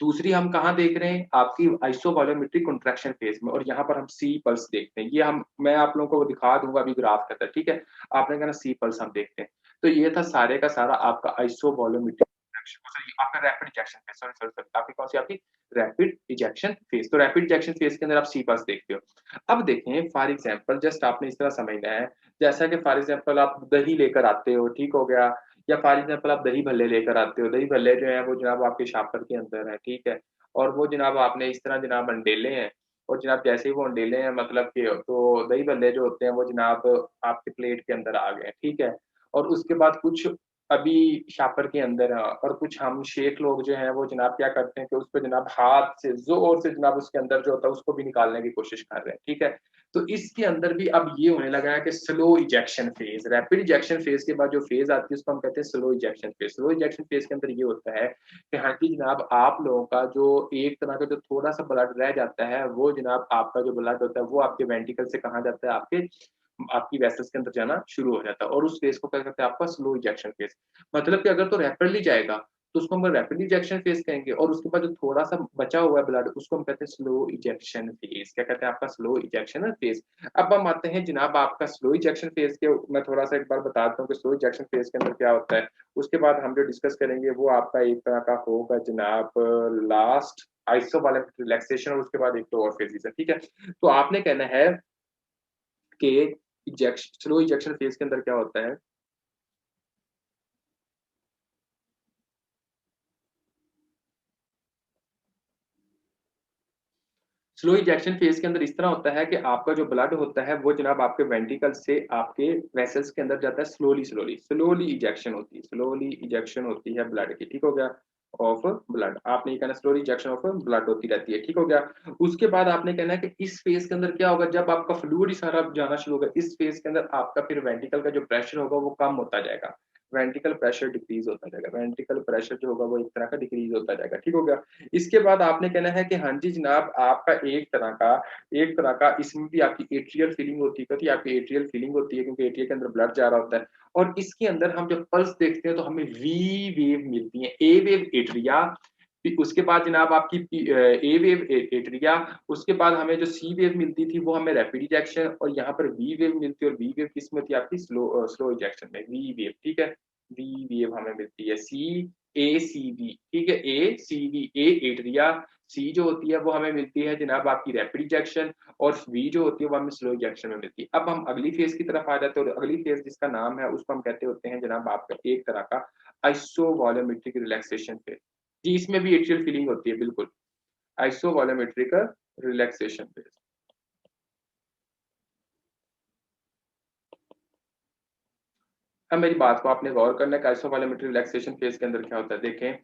दूसरी हम कहाँ देख रहे हैं? आपकी आइसोवॉल्यूमेट्रिक कंट्रैक्शन फेज़ में और यहाँ पर हम सी पल्स देखते हैं। ये हम मैं आप लोगों को दिखा दूँगा अभी ग्राफ के अंदर, ठीक है? आपने कहना सी पल्स हम देखते हैं। तो ये था सारे का सारा आपका आइसोवॉल्यूमेट्रिक कंट्रैक्शन सॉरी आपका रैपिड इजेक्शन फेज़ सॉरी आपकी कौन-सी आपकी रैपिड इजेक्शन फेज़। तो रैपिड इजेक्शन फेज़ के अंदर आप सी पल्स देखते हो। अब देखें फॉर एग्ज़ाम्पल जस्ट आपने इस तरह समझना है, जैसा कि फॉर एग्ज़ाम्पल आप दही लेकर आते हो, ठीक हो गया? या फॉर एग्ज़ाम्पल आप दही भल्ले लेकर आते हो, दही भल्ले जो हैं वो जनाब आपके शॉपर के अंदर हैं, ठीक है? और वो जनाब आपने इस तरह जनाब अंडेले हैं और जनाब जैसे ही वो अंडेले हैं मतलब कि तो दही भल्ले जो होते हैं वो जनाब आपके प्लेट के अंदर आ गए, ठीक है? और उसके बाद कुछ अभी शापर के अंदर हैं और कुछ हम शेख लोग जो हैं वो जनाब क्या करते हैं कि उसको जनाब हाथ से ज़ोर से जनाब उसके अंदर जो होता है उसको भी निकालने की कोशिश कर रहे हैं, ठीक है? तो इसके अंदर भी अब ये होने लगा है कि slow ejection phase, rapid ejection phase के बाद जो फेज़ आती है उसको हम कहते हैं slow ejection phase. Slow ejection phase के अंदर ये होता है कि हाँ जी जनाब, आप लोगों का जो एक तरह का जो थोड़ा-सा ब्लड रह जाता है, वो जनाब आपका जो ब्लड होता है वो आपके वेंट्रिकल से कहाँ जाता है, आपके आपकी वेसल्स के अंदर जाना शुरू हो जाता है और उस फेज़ को क्या कहते हैं आपका स्लो इजेक्शन फेज़। मतलब कि अगर तो रैपिडली जाएगा, तो उसको हम रैपिड इजेक्शन फेज़ कहेंगे और उसके बाद जो थोड़ा-सा बचा हुआ है ब्लड उसको हम कहते हैं स्लो इजेक्शन फेज़। क्या कहते हैं आपका स्लो इजेक्शन फेज़। अब हम आते हैं जनाब आपका स्लो इजेक्शन फेज़ के मैं थोड़ा-सा एक बार बताता हूँ कि स्लो इजेक्शन फेज़ के अंदर क्या होता है। उसके बाद हम जो डिस्कस करेंगे वो आपका एक तरह का होगा जनाब लास्ट आइसोबैलेंस रिलैक्सेशन और उसके बाद एक तो और फेज़ेज़ है, ठीक है? तो आपने कहना है कि स्लो इजेक्शन फेज़ के अंदर क्या होता है। स्लो इजेक्शन फेज़ के अंदर इस तरह होता है कि आपका जो ब्लड होता है वो जनाब आपके वेंट्रिकल से आपके वेसल्स के अंदर जाता है स्लोली इजेक्शन होती है, स्लोली इजेक्शन होती है ब्लड की, ठीक हो गया? ऑफ ब्लड आपने ये कहना स्लोली इजेक्शन ऑफ ब्लड होती रहती है, ठीक हो गया? उसके बाद आपने कहना है कि इस फेज़ के अंदर क्या होगा जब आपका फ्लूइड ही सारा जाना शुरू होगा, इस फेज़ के अंदर आपका फिर वेंट्रिकल का जो प्रेशर होगा वो कम होता जाएगा। वेंट्रिकल प्रेशर डिक्रीज़ होता जाएगा, वेंट्रिकल प्रेशर जो होगा वो एक तरह का डिक्रीज़ होता जाएगा, ठीक हो गया? इसके बाद आपने कहना है कि हाँ जी जनाब, आपका एक तरह का इसमें भी आपकी एट्रियल फीलिंग होती है, क्योंकि आपकी एट्रियल फीलिंग होती है क्योंकि एट्रिया के अंदर ब्लड जा रहा होता है और इसके अंदर हम जब पल्स देखते हैं तो हमें वी वेव मिलती है, ए वेव एट्रिया, फिर उसके बाद जनाब आपकी ए वेव एट्रिया, उसके बाद हमें जो सी वेव मिलती थी वो हमें रैपिड इजेक्शन और यहाँ पर वी वेव मिलती है और वी वेव किसमें होती है आपकी स्लो इजेक्शन में, वी वेव, ठीक है? वी वेव हमें मिलती है, सी ए सी वी, ठीक है? ए सी वी, ए एट्रिया, सी जो होती है वो हमें मिलती है जनाब आपकी रैपिड इजेक्शन और वी जो होती है वो हमें स्लो इजेक्शन में मिलती है। अब हम अगली फेज़ की तरफ आ जाते हैं और अगली फेज़ जिसका नाम है उसको हम कहते होते हैं जनाब आपका एक तरह का आइसोवॉल्यूमेट्रिक रिलैक्सेशन फेज़। जी, इसमें भी एट्रियल फीलिंग होती है बिल्कुल, आइसोवॉल्यूमेट्रिक रिलैक्सेशन फेज़। अब मेरी बात को आपने गौर करना है कि आइसोवॉल्यूमेट्रिक रिलैक्सेशन फेज़ के अंदर क्या होता है, देखें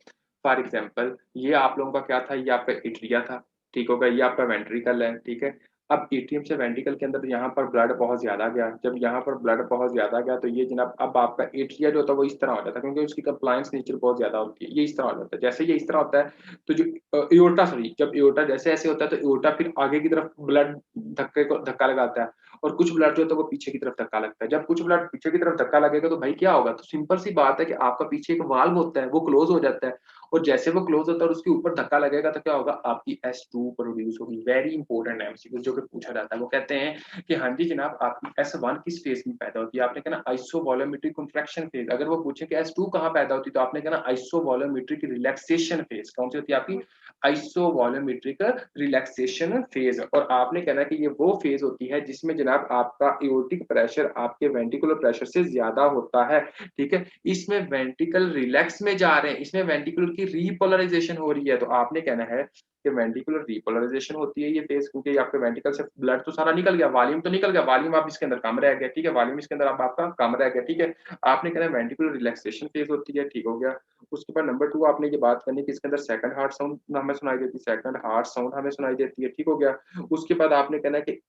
फॉर एग्ज़ाम्पल ये आप लोगों का क्या था, ये आपका एट्रिया था, ठीक होगा? ये आपका वेंट्रिकल है, ठीक है? अब एट्रियम से वेंट्रिकल के अंदर यहाँ पर ब्लड बहुत ज़्यादा गया, जब यहाँ पर ब्लड बहुत ज़्यादा गया तो ये जनाब अब आपका एट्रिया जो होता है वो इस तरह हो जाता है क्योंकि उसकी कंप्लायंस नेचर बहुत ज़्यादा होती है, ये इस तरह हो जाता है। जैसे ये इस तरह होता है तो जो एओर्टा सॉरी जब एओर्टा जैसे ऐसे होता है तो एओर्टा फिर आगे की तरफ ब्लड धक्का लगाता है और कुछ ब्लड जो होता है वो पीछे की तरफ धक्का लगता है। जब कुछ ब्लड पीछे की तरफ धक्का लगेगा तो भाई क्या होगा? तो सिंपल सी बात है कि आपका पीछे एक वाल्व होता है, वो क्लोज़ हो जाता है और जैसे वो क्लोज़ होता है और उसके ऊपर धक्का लगेगा तो क्या होगा? आपकी S2 प्रोड्यूस होगी। वेरी इंपोर्टेंट एमसीक्यू जो कि पूछा जाता है। वो कहते हैं कि हाँ जी जनाब, आपकी S1 किस फेज़ में पैदा होती है? आपने कहना आइसोवॉल्यूमेट्रिक कॉन्ट्रैक्शन फेज़। अगर वो पूछे कि S2 कहाँ पैदा होती है? तो आपने कहना आइसोवॉल्यूमेट्रिक रिलैक्सेशन फेज़। कौन सी होती है आपकी? आइसोवॉल्यूमेट्रिक रिलैक्सेशन फेज़। और आपने कहना कि ये वो फेज़ होती है जिसमें जनाब आपका एओर्टिक प्रेशर आपके वेंट्रिकुलर प्रेशर से ज़्यादा होता है, ठीक है? इसमें वेंट्रिकल रिलैक्स में जा रहे हैं, इसमें वेंट्रिकुलर की रिपोलराइज़ेशन हो रही है, तो आपने कहना है कि वेंट्रिकुलर रिपोलराइज़ेशन होती है ये फेज़ क्योंकि आपके वेंट्रिकल से ब्लड तो सारा निकल गया, वॉल्यूम तो निकल गया, वॉल्यूम अब इसके अंदर कम रह गया, ठीक है? वॉल्यूम इसके अंदर अब आपका कम रह गया, ठीक है? आपने कहना है वेंट्रिकुलर रिलैक्सेशन फेज़ होती है, ठीक हो गया। उसके बाद नंबर 2 आपने ये बात करनी है कि इसके अंदर सेकंड हार्ट साउंड हमें सुनाई देती है, सेकंड हार्ट साउंड हमें सुनाई देती है, ठीक हो गया? उसके बाद आपने कहना है कि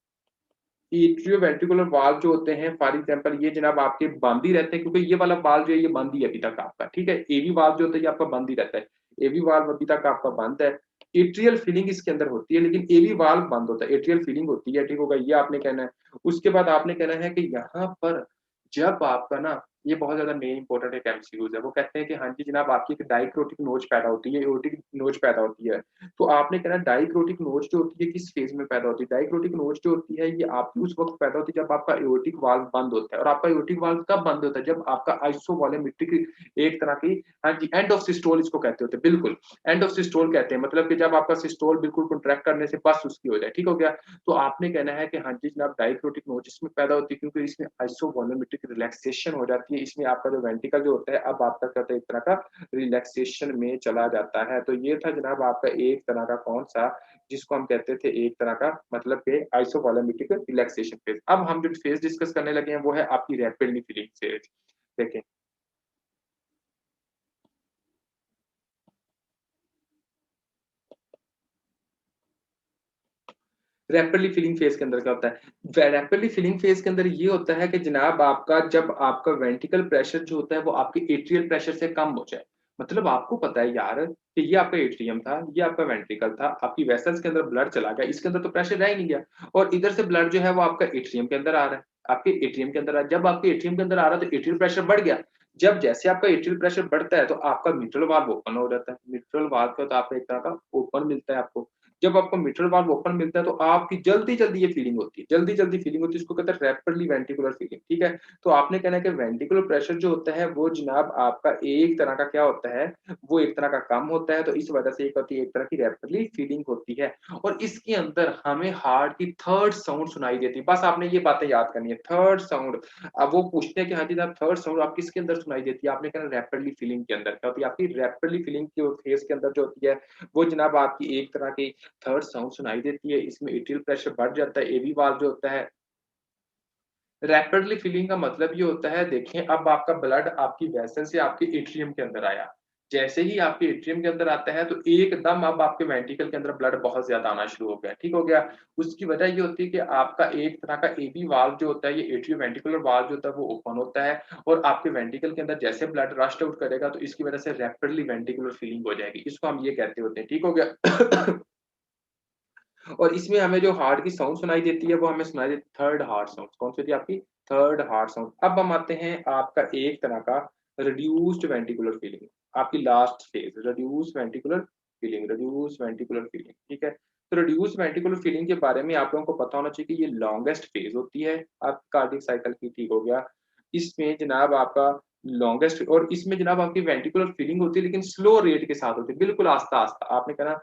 एट्रियोवेंट्रिकुलर वाल्व जो होते हैं फॉर एग्जांपल ये जनाब आपके बंद ही रहते हैं क्योंकि ये वाला वाल्व जो है ये बंद ही है अभी तक आपका, ठीक है? एवी वाल्व जो होता है ये आपका बंद ही रहता है। एवी वाल्व अभी तक आपका बंद है। एट्रियल फीलिंग इसके अंदर होती है लेकिन एवी वाल्व बंद होता है। एट्रियल फीलिंग होती है, ठीक होगा? ये आपने कहना है। उसके बाद आपने कहना है कि यहाँ पर जब आपका ना ये बहुत ज़्यादा मेन इंपॉर्टेंट एक एमसीक्यूज़ है। वो कहते हैं कि हाँ जी जनाब आपकी एक डाइक्रोटिक नोच पैदा होती है, एओर्टिक नोच पैदा होती है। तो आपने कहना डाइक्रोटिक नोच जो होती है किस फेज़ में पैदा होती है? डाइक्रोटिक नोच जो होती है ये आपकी उस वक़्त पैदा होती है जब आपका एओर्टिक वाल्व बंद होता है और आपका एओर्टिक वाल्व कब बंद होता है? जब आपका आइसोवॉल्यूमेट्रिक एक तरह की हाँ जी, एंड ऑफ सिस्टोल इसको कहते होते हैं, बिल्कुल। एंड ऑफ सिस्टोल कहते हैं मतलब कि जब आपका सिस्टोल बिल्कुल कॉन्ट्रैक्ट करने से बस उसकी हो जाए, ठीक हो गया? तो आपने कहना है कि हाँ जी जनाब डाइक्रोटिक नोच इसमें पैदा होती है क्योंकि इसमें आइसोवॉल्यूमेट्रिक रिलैक्सेशन हो जाती कि इसमें आपका जो वेंट्रिकल जो होता है अब आपका क्या होता है एक तरह का रिलैक्सेशन में चला जाता है। तो ये था जनाब आपका एक तरह का कौन-सा जिसको हम कहते थे एक तरह का मतलब कि आइसोवॉलेमेटिक रिलैक्सेशन फेज़। अब हम जो फेज़ डिस्कस करने लगे हैं वो है आपकी रैपिडली फीलिंग फेज़। देखें रैपिडली फीलिंग फेज़ के अंदर क्या होता है? रैपिडली फीलिंग फेज़ के अंदर ये होता है कि जनाब आपका जब आपका वेंट्रिकल प्रेशर जो होता है वो आपके एट्रियल प्रेशर से कम हो जाए। मतलब आपको पता है यार कि ये आपका एट्रियम था, ये आपका वेंट्रिकल था, आपकी वेसल्स के अंदर ब्लड चला गया, इसके अंदर तो प्रेशर रह ही नहीं गया और इधर से ब्लड जो है वो आपका एट्रियम के अंदर आ रहा है। आपके एट्रियम के अंदर जब आपके एट्रियम के अंदर आ रहा है तो एट्रियल प्रेशर बढ़ गया। जब जैसे आपका एट्रियल प्रेशर बढ़ता है तो आपका मिट्रल वाल्व ओपन हो जाता है। मिट्रल वाल्व का तो आपको एक तरह का ओपन मिलता है आपको। जब आपको मिट्रल वाल्व ओपन मिलता है तो आपकी जल्दी-जल्दी ये फीलिंग होती है, जल्दी-जल्दी फीलिंग होती है, इसको कहते हैं रैपिडली वेंट्रिकुलर फीलिंग, ठीक है? तो आपने कहना है कि वेंट्रिकुलर प्रेशर जो होता है वो जनाब आपका एक तरह का क्या होता है, वो एक तरह का कम होता है, तो इस वजह से एक होती है एक तरह की रैपिडली फीलिंग होती है और इसके अंदर हमें हार्ट की थर्ड साउंड सुनाई देती है। बस आपने ये बातें याद करनी है, थर्ड साउंड। अब वो पूछते हैं कि हाँ जी साहब थर्ड साउंड आप किसके अंदर सुनाई देती है? आपने कहना रैपिडली फीलिंग के अंदर। क्या होती है? आपकी रैपिडली फीलिंग जो फेज़ के अंदर जो होती है, वो जनाब आपकी एक तरह की थर्ड साउंड सुनाई देती है, इसमें एट्रियल प्रेशर बढ़ जाता है, एवी वाल्व जो होता है रैपिडली फिलिंग का मतलब ये होता है देखिए अब आपका ब्लड आपकी वेसल से आपके एट्रियम के अंदर आया। जैसे ही आपके एट्रियम के अंदर आता है तो एकदम अब आपके वेंट्रिकल के अंदर ब्लड बहुत ज़्यादा आना शुरू हो गया, ठीक हो गया? उसकी वजह ये होती है कि आपका एक तरह का एबी वाल्व जो होता है, ये एट्रियोवेंट्रिकुलर वाल्व जो होता है वो ओपन होता है और आपके वेंट्रिकल के अंदर जैसे ब्लड रश आउट करेगा तो इसकी वजह से रैपिडली वेंट्रिकुलर फिलिंग हो जाएगी। इसको हम ये कहते होते हैं, ठीक हो गया? और इसमें हमें जो हार्ट की साउंड सुनाई देती है, वो हमें सुनाई देती है थर्ड हार्ट साउंड। कौन सी होती है आपकी? Third heart sound. अब हम आते हैं आपका एक तरह का रिड्यूस्ड वेंट्रिकुलर फीलिंग, आपकी last phase reduced ventricular feeling, reduced ventricular feeling, ठीक है? तो रिड्यूस्ड वेंट्रिकुलर फीलिंग के बारे में आप लोगों को पता होना चाहिए कि ये लॉन्गेस्ट फेज़ होती है आपकी कार्डियक साइकिल की, ठीक हो गया? इसमें जनाब आपका लॉन्गेस्ट और इसमें जनाब आपकी वेंट्रिकुलर फीलिंग होती है लेकिन स्लो रेट के साथ होती है, बिल्कुल आस्ता-आस्ता। आपने कहना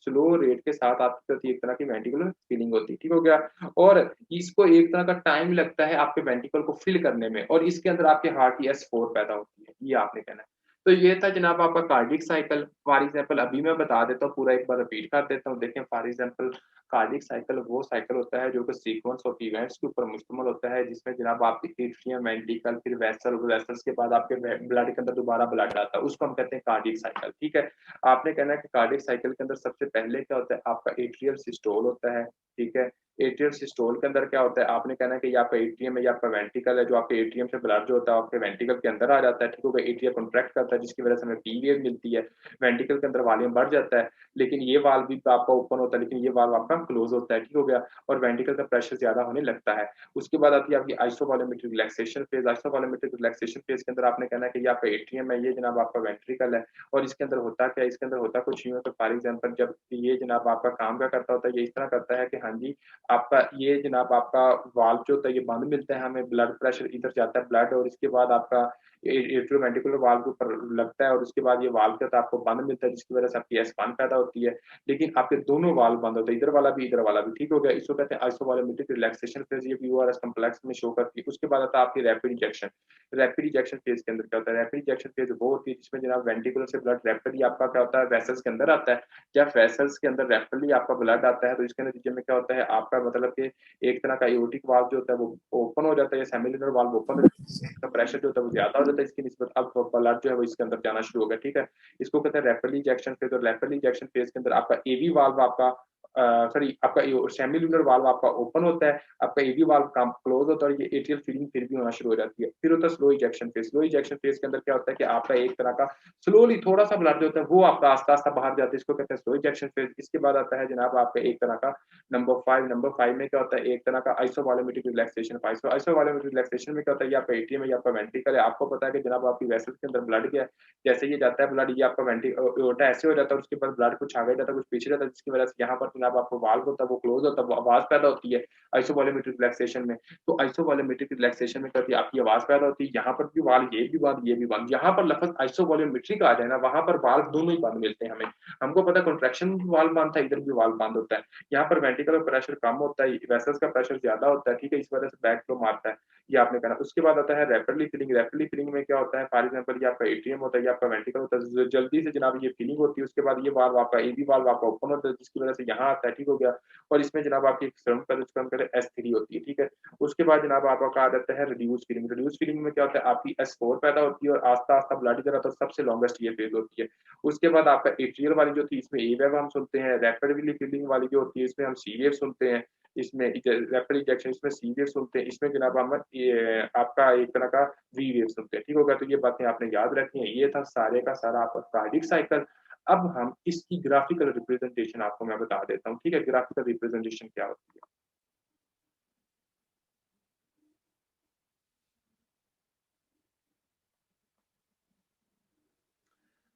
स्लो रेट के साथ आपकी होती है एक तरह की वेंट्रिकुलर फिलिंग होती है, ठीक हो गया? और इसको एक तरह का टाइम लगता है आपके वेंट्रिकल को फिल करने में और इसके अंदर आपके हार्ट की S4 पैदा होती है, ये आपने कहना है। तो ये था जनाब आपका कार्डियक साइकिल, फॉर एग्ज़ाम्पल अभी मैं बता देता हूँ पूरा एक बार रिपीट कर देता हूँ। देखें फॉर एग्ज़ाम्पल कार्डियक साइकिल वो साइकिल होता है जो कि सीक्वेंस ऑफ इवेंट्स के ऊपर मुश्तमिल होता है जिसमें जनाब आपके एट्रियम, वेंट्रिकल फिर वेसल, वेसल्स के बाद आपके ब्लड के अंदर दोबारा ब्लड आता है, उसको हम कहते हैं कार्डियक साइकिल, ठीक है? आपने कहना है कि कार्डियक साइकिल के अंदर सबसे पहले क्या होता है आपका एट्रियल सिस्टोल होता है, ठीक है? एट्रियल सिस्टोल के अंदर क्या होता है आपने कहना है कि ये आपका एट्रियम है, ये आपका वेंट्रिकल है, जो आपके एट्रियम से ब्लड जो होता है आपके वेंट्रिकल के अंदर आ जाता है, ठीक हो गया? एट्रिया कॉन्ट्रैक्ट करता है जिसकी वजह से हमें पी वेव मिलती है, वेंट्रिकल के अंदर वॉल्यूम बढ़ जाता है, लेकिन ये वाल्व भी आपका ओपन होता है, लेकिन ये वाल्व आपका क्लोज़ होता है, ठीक हो गया? और वेंट्रिकल का प्रेशर ज़्यादा होने लगता है। उसके बाद आती है आपकी आइसोवॉलेमेट्रिक रिलैक्सेशन फेज़, आइसोवॉलेमेट्रिक रिलैक्सेशन फेज़ के अंदर आपने कहना है कि ये आपका एट्रियम है, ये जनाब आपका वेंट्रिकल है। और इसके अंदर होता क्या है, इसके अंदर होता कुछ यूँ है तो फॉर एग्ज़ाम्पल जब ये जनाब आपका काम क्या करता होता है, ये इस तरह करता है कि हाँ जी, आपका ये जनाब आपका वाल्व जो होता है ये बंद मिलता है हमें, ब्लड प्रेशर इधर जाता है ब्लड और इसके बाद आपका एट्रियोवेंट्रिकुलर वाल्व के ऊपर लगता है और उसके बाद ये वाल्व क्या होता है आपको बंद मिलता है जिसकी वजह से आपकी S1 पैदा होती है। लेकिन आपके दोनों वाल्व बंद होते हैं, इधर वाला भी, ठीक हो गया? इसको कहते हैं आइसोवॉलेमेट्रिक रिलैक्सेशन फेज़, ये क्यूआरएस कॉम्प्लेक्स में शो करती है। उसके बाद आता है आपकी rapid ejection. Rapid ejection phase के अंदर क्या होता है? रैपिड इजेक्शन फेज़ वो होती है जिसमें जनाब वेंट्रिकुलर से ब्लड रैपिडली आपका क्या होता है वेसल्स के अंदर आता है। जब वेसल्स के अंदर रैपिडली आपका ब्लड आता है तो इसके नतीजे में क्या होता है आपका मतलब कि एक तरह का एओर्टिक वाल्व जो होता है वो ओपन हो जाता है या सेमिलुनर वाल्व ओपन हो जाता है, इसका प्रेशर जो होता है वो ज़्यादा हो जाता है इसकी निस्बत अब ब्लड जो है वो इसके अंदर जाना शुरू हो गया, ठीक है? इसको कहते हैं रैपिडली इजेक्शन फेज़ और रैपिडली इजेक्शन फेज़ के अंदर आपका एवी वाल्व आपका सॉरी आपका ये सेमिलुनर वाल्व आपका ओपन होता है, आपका एवी वाल्व काम क्लोज़ होता है और ये एट्रियल फीलिंग फिर भी होना शुरू हो जाती है। फिर होता है slow ejection phase, slow ejection phase के अंदर क्या होता है कि आपका एक तरह का स्लोली थोड़ा-सा ब्लड जो होता है वो आपका आस्ता-आस्ता बाहर जाता है, इसको कहते हैं स्लो इजेक्शन फेज़। इसके बाद आता है जनाब आपका एक तरह का नंबर 5 में क्या होता है एक तरह का आइसोवॉलेमेट्रिक रिलैक्सेशन आइसोवॉलेमेट्रिक रिलैक्सेशन में क्या होता है ये आपका एट्रियम है, ये आपका वेंट्रिकल है। आपको पता है कि जनाब आपकी वेसल्स के अंदर ब्लड गया है, जैसे ये जाता है ब्लड ये आपका एओर्टा ऐसे हो जाता है और उसके बाद ब्लड कुछ आगे जाता है, कुछ पीछे जाता है जिसकी वजह से यहाँ पर जनाब आपको वाल्व होता है वो क्लोज़ होता है, वो आवाज़ पैदा होती है आइसोवॉलेमेट्रिक रिलैक्सेशन में। तो आइसोवॉलेमेट्रिक रिलैक्सेशन में क्या होती है आपकी आवाज़ पैदा होती है, यहाँ पर भी वाल्व ये भी बंद, ये भी बंद। जहाँ पर लफ़्ज़ आइसोवॉलेमेट्रिक आ जाए ना वहाँ पर वाल्व दोनों ही बंद मिलते हैं हमें। हमको पता है कॉन्ट्रैक्शन में भी वाल्व बंद था, इधर भी वाल्व बंद होता है। यहाँ पर वेंट्रिकुलर प्रेशर कम होता है, वेसल्स का प्रेशर ज़्यादा होता है, ठीक है? इस वजह से बैक फ्लो मारता है। ये आपने करना। उसके बाद आता है रैपिडली फिलिंग। रैपिडली फिलिंग में क्या होता है, फॉर एग्जांपल ये आपका एट्रियम होता है, ये आपका वेंट्रिकल होता है, जल्दी से जनाब ये फिलिंग होती है। उसके बाद ये वाल्व आपका एबी वाल्व आपका ओपन होता है, जिसकी वजह से यहाँ आता है, ठीक हो गया। और इसमें जनाब आपकी S3 होती है, ठीक है। उसके बाद जनाब आपका आ जाता है रिड्यूस फिलिंग। रिड्यूस फिलिंग में क्या होता है, आपकी S4 पैदा होती है और आस्ता आस्ता ब्लड इधर आता है, सबसे लॉन्गेस्ट ये फेज होती है। उसके बाद आपका एट्रियल वाली जो थी, इसमें ए वेव हम सुनते हैं। रैपिडली फिलिंग वाली जो होती है, इसमें हम सी वेव सुनते हैं। इसमें रैपिड इंजेक्शन, इसमें सी वेव सुनते हैं। इसमें जनाब हम आपका एक तरह का वी वेव सुनते हैं, ठीक होगा। तो ये बातें आपने याद रखनी है। ये था सारे का सारा आपका कार्डिक साइकिल। अब हम इसकी ग्राफिकल रिप्रेजेंटेशन आपको मैं बता देता हूँ, ठीक है। ग्राफिकल रिप्रेजेंटेशन क्या होती है।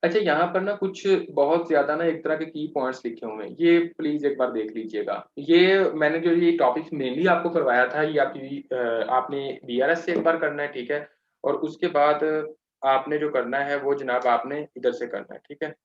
अच्छा, यहाँ पर ना कुछ बहुत ज्यादा ना एक तरह के की पॉइंट्स लिखे हुए हैं, ये प्लीज एक बार देख लीजिएगा। ये मैंने जो ये टॉपिक मेनली आपको करवाया था, ये आपकी आपने बीआरएस से एक बार करना है, ठीक है। और उसके बाद आपने जो करना है वो जनाब आपने इधर से करना है, ठीक है।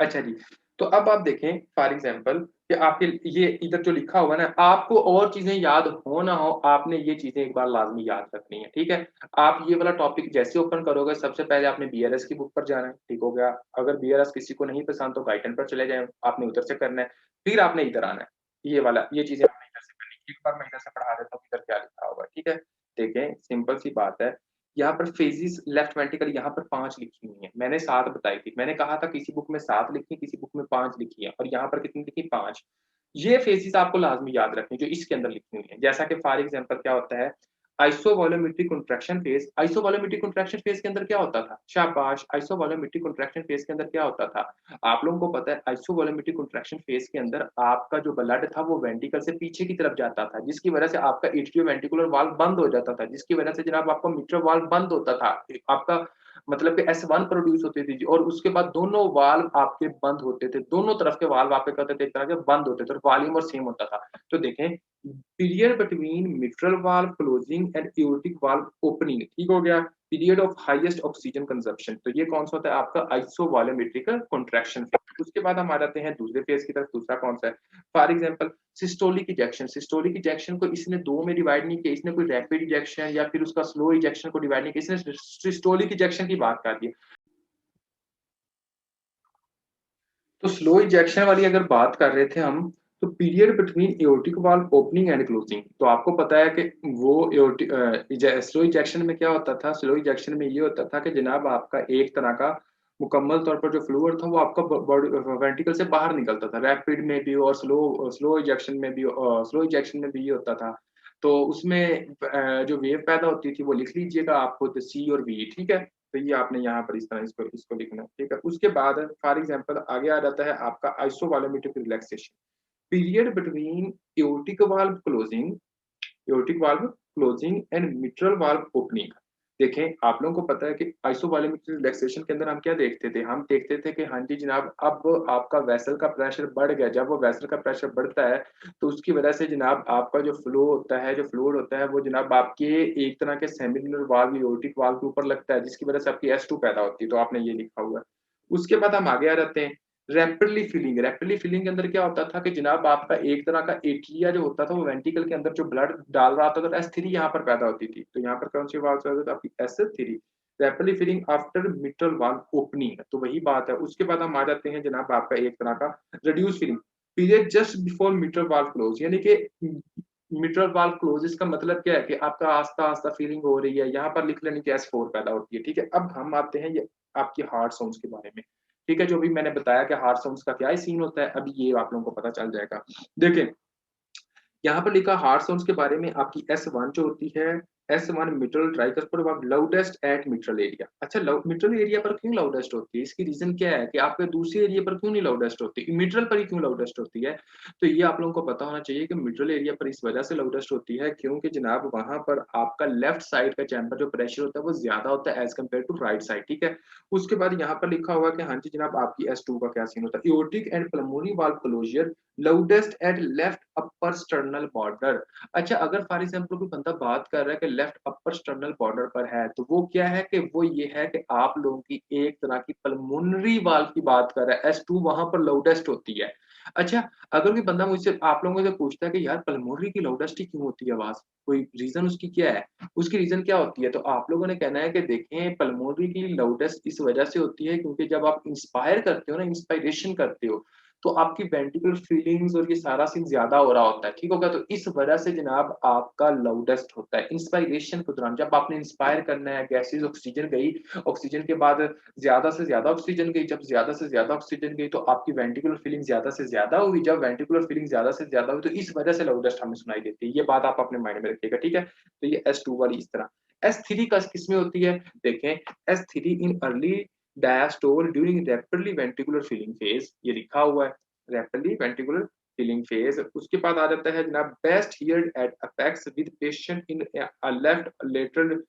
अच्छा जी। तो अब आप देखें फॉर एग्जांपल कि आपके ये इधर जो लिखा हुआ है ना, आपको और चीजें याद हो ना हो, आपने ये चीजें एक बार लाजमी याद रखनी है, ठीक है। आप ये वाला टॉपिक जैसे ओपन करोगे, सबसे पहले आपने बीआरएस की बुक पर जाना है, ठीक हो गया। अगर बीआरएस किसी को नहीं पसंद तो गाइडन पर चले जाए, आपने उधर से करना है। फिर आपने इधर आना है, ये वाला ये चीजें आपने इधर से करनी है। एक बार मैं इधर से पढ़ा देता हूँ इधर क्या लिखा हुआ है, ठीक है। देखें सिंपल सी बात है। यहाँ पर फेजेस लेफ्ट वेंट्रिकल यहाँ पर 5 लिखी हुई है, मैंने 7 बताई थी। मैंने कहा था किसी बुक में 7 लिखी, किसी बुक में 5 लिखी है, और यहाँ पर कितनी लिखी, 5। ये फेजेस आपको लाजमी याद रखनी जो इसके अंदर लिखी हुई है। जैसा कि फॉर एग्जांपल क्या होता है, आइसोवॉल्यूमेट्रिक कंट्रैक्शन फेज। आइसोवॉल्यूमेट्रिक कंट्रैक्शन फेज के अंदर क्या होता था, शाबाश। आइसोवॉल्यूमेट्रिक कंट्रैक्शन फेज के अंदर क्या होता था, आप लोगों को पता है। आइसोवॉल्यूमेट्रिक कंट्रैक्शन फेज के अंदर आपका जो ब्लड था वो वेंट्रिकल से पीछे की तरफ जाता था, जिसकी वजह से आपका एट्रियो वेंट्रिकुलर वाल्व बंद हो जाता था, जिसकी वजह से जनाब आपका मिट्रल वाल्व बंद होता था। आपका मतलब कि S1 प्रोड्यूस होती थी, और उसके बाद दोनों वाल्व आपके बंद होते थे, दोनों तरफ के वाल्व आपके कहते थे एक तरह के बंद होते थे, और वॉल्यूम और सेम होता था। तो देखें, period between mitral valve closing and aortic valve opening, ठीक हो गया। Period of highest oxygen consumption, तो ये कौन सा होता है आपका आइसोवॉल्यूमेट्रिक कंट्रैक्शन फेज। उसके बाद हम आ जाते हैं दूसरे फेज की तरफ। दूसरा कौन सा है, for example systolic ejection. Systolic ejection को इसने दो में डिवाइड नहीं किया, इसने कोई रैपिड इजेक्शन या फिर उसका स्लो इजेक्शन को डिवाइड नहीं किया, इसने सिस्टोलिक इजेक्शन की बात कर दी। तो स्लो इजेक्शन वाली अगर बात कर रहे थे हम, तो period between aortic valve opening and closing, तो आपको पता है कि वो स्लो इजेक्शन में क्या होता था। स्लो इजेक्शन में ये होता था कि जनाब आपका एक तरह का मुकम्मल तौर पर जो फ्लूइड था वो आपका बॉडी वेंट्रिकल से बाहर निकलता था। रैपिड में भी और स्लो स्लो इजेक्शन में भी, स्लो इजेक्शन में भी ये होता था। तो उसमें जो वेव पैदा होती थी वो लिख लीजिएगा आप खुद, सी और बी, ठीक है। तो ये आपने यहाँ पर इस तरह इसको इसको लिखना है, ठीक है। उसके बाद फॉर एग्जांपल आगे आ जाता है आपका isovolumetric relaxation. Period between aortic valve closing, aortic valve closing and mitral valve opening. देखें आप लोगों को पता है कि आइसोवॉल्यूमेट्रिक रिलैक्सेशन के अंदर हम क्या देखते थे, हम देखते थे कि हाँ जी जनाब, अब आपका वेसल का प्रेशर बढ़ गया। जब वो वेसल का प्रेशर बढ़ता है तो उसकी वजह से जनाब आपका जो फ्लो होता है, जो फ्लूइड होता है, वो जनाब आपके एक तरह के सेमिलर वाल्व, एओर्टिक वाल्व के ऊपर लगता है, जिसकी वजह से आपकी S2 पैदा होती है। तो आपने ये लिखा हुआ है। उसके बाद हम आगे आ जाते हैं रैपिडली फिलिंग। रैपिडली फिलिंग के अंदर क्या होता था कि जनाब आपका एक तरह का एट्रिया जो होता था, वो वेंट्रिकल के अंदर जो ब्लड डाल रहा था, तो S3 यहाँ पर पैदा होती थी। तो यहाँ पर कौन सी वाल्व पैदा होती है आपकी, S3। Rapidly filling after mitral valve opening, तो वही बात है। उसके बाद हम आ जाते हैं जनाब आपका एक तरह का reduce filling. Period just before mitral valve close, यानी कि मिट्रल वाल्व क्लोज, इसका मतलब क्या है कि आपका आस्ता आस्ता फीलिंग हो रही है। यहाँ पर लिख लेनी कि S4 पैदा होती है, ठीक है। अब हम आते हैं ये आपकी हार्ट साउंड्स के बारे में, ठीक है। जो भी मैंने बताया कि हार्ट साउंड्स का क्या सीन होता है, अभी ये आप लोगों को पता चल जाएगा। देखें यहाँ पर लिखा हार्ट साउंड्स के बारे में, आपकी S1 जो होती है, S1 mitral tricuspid loudest at mitral area. अच्छा, मिट्रल एरिया पर क्यों लाउडेस्ट होती है, इसकी रीजन क्या है कि आपके दूसरे एरिया पर क्यों नहीं लाउडेस्ट होती, मिट्रल पर ही क्यों लाउडेस्ट होती है। तो ये आप लोगों को पता होना चाहिए कि मिट्रल एरिया पर इस वजह से लाउडेस्ट होती है क्योंकि जनाब वहां पर आपका लेफ्ट साइड का चैम्बर जो प्रेशर होता है वो ज्यादा होता है as compare to right side, ठीक है। उसके बाद यहाँ पर लिखा हुआ कि हाँ जी जनाब आपकी S2 का क्या सीन होता है, aortic and pulmonary valve closure loudest at left upper sternal border. अच्छा, अगर फॉर एग्जांपल कोई बंदा बात कर रहा है कि लेफ्ट अपर स्टर्नल बॉर्डर पर है, तो वो क्या है कि वो ये है कि आप लोगों की एक तरह की पल्मोनरी वाल्व की बात कर रहा है, S2 वहाँ पर लाउडेस्ट होती है। अच्छा, अगर कोई बंदा मुझसे आप लोगों से पूछता है कि यार पल्मोनरी की लाउडेस्ट ही क्यों होती है आवाज़? कोई रीज़न उसकी क्या है? उसकी रीज़न क्या होती है? तो आप लोगों ने कहना है कि देखें पल्मोनरी की लाउडेस्ट इस वजह से होती है क्योंकि जब आप इंस्पायर करते हो ना, इंस्पिरेशन करते हो, तो आपकी वेंट्रिकुलर फीलिंग्स और ये सारा सीन ज़्यादा हो रहा होता है, ठीक हो गया? तो इस वजह से जनाब आपका लाउडेस्ट होता है। इंस्पायरेशन के दौरान जब आपने इंस्पायर करना है, गैसेज़ ऑक्सीजन गई, ऑक्सीजन के बाद ज़्यादा से ज़्यादा ऑक्सीजन गई, जब ज़्यादा से ज़्यादा ऑक्सीजन गई तो आपकी वेंट्रिकुलर फीलिंग ज़्यादा से ज़्यादा हुई, जब वेंट्रिकुलर फीलिंग ज़्यादा से ज़्यादा हुई तो इस वजह से लाउडेस्ट हमें सुनाई देती है। ये बात आप अपने माइंड में रखिएगा, ठीक है? तो ये S2 वाली इस तरह। S3 का किसमें होती है? देखें S3 in early diastole during rapidly ventricular feeling phase, ये लिखा हुआ है। रैपिडली वेंट्रिकुलर फीलिंग फेज, उसके बाद आ जाता है जनाब best heard at apex with patient in a left lateral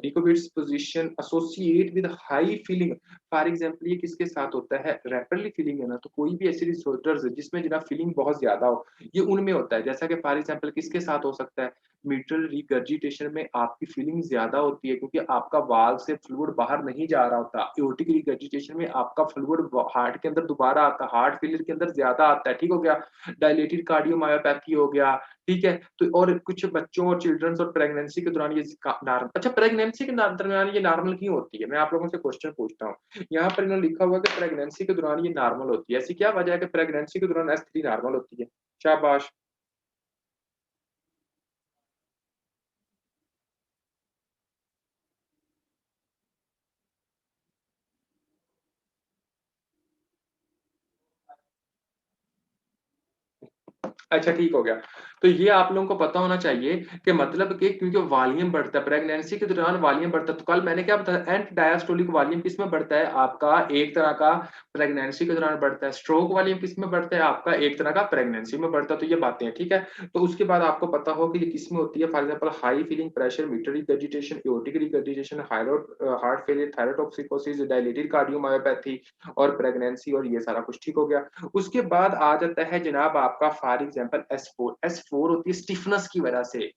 decubitus position associate with high filling. For example ये किसके साथ होता है? रैपिडली फीलिंग है ना, तो कोई भी ऐसी डिसऑर्डर्स जिसमें जनाब फीलिंग बहुत ज्यादा हो, ये उनमें होता है। जैसा कि फॉर एग्जांपल किसके साथ हो सकता है? मिट्रल रिगर्जिटेशन में आपकी फीलिंग ज्यादा होती है क्योंकि आपका वाल्व से फ्लूइड बाहर नहीं जा रहा होता। एओर्टिक रिगर्जिटेशन में आपका फ्लूइड हार्ट के अंदर दोबारा आता है, हार्ट फेलियर के अंदर ज्यादा आता है, ठीक हो गया? डायलेटेड कार्डियोमायोपैथी हो गया, ठीक है? तो और कुछ बच्चों और चिल्ड्रंस और प्रेगनेंसी के दौरान ये नॉर्मल। अच्छा, प्रेगनेंसी के दरमियान ये नॉर्मल क्यों होती है? मैं आप लोगों से क्वेश्चन पूछता हूँ। यहाँ पर इन्होंने लिखा हुआ है कि प्रेगनेंसी के दौरान ये नॉर्मल होती है। ऐसी क्या वजह है कि प्रेगनेंसी के दौरान S3 नॉर्मल होती है? शाबाश। अच्छा, ठीक हो गया। तो ये आप लोगों को पता होना चाहिए कि मतलब कि क्योंकि वॉल्यूम बढ़ता है, प्रेगनेंसी के दौरान वॉल्यूम बढ़ता है। तो कल मैंने क्या बताया? एंट डायस्टोलिक वॉल्यूम किसमें बढ़ता है? आपका एक तरह का प्रेगनेंसी के दौरान बढ़ता है। स्ट्रोक वॉल्यूम किसमें बढ़ता है? आपका एक तरह का प्रेगनेंसी में बढ़ता है। तो ये बातें हैं, ठीक है? तो उसके बाद आपको पता हो कि ये किसमें होती है। For example high feeling pressure, mitral regurgitation, aortic regurgitation, heart failure, thyrotoxicosis, dilated cardiomyopathy और प्रेगनेंसी और ये सारा कुछ, ठीक हो गया? उसके बाद आ जाता है जनाब आपका फॉर एग्जांपल S4। S4 होती है स्टिफनेस की वजह से।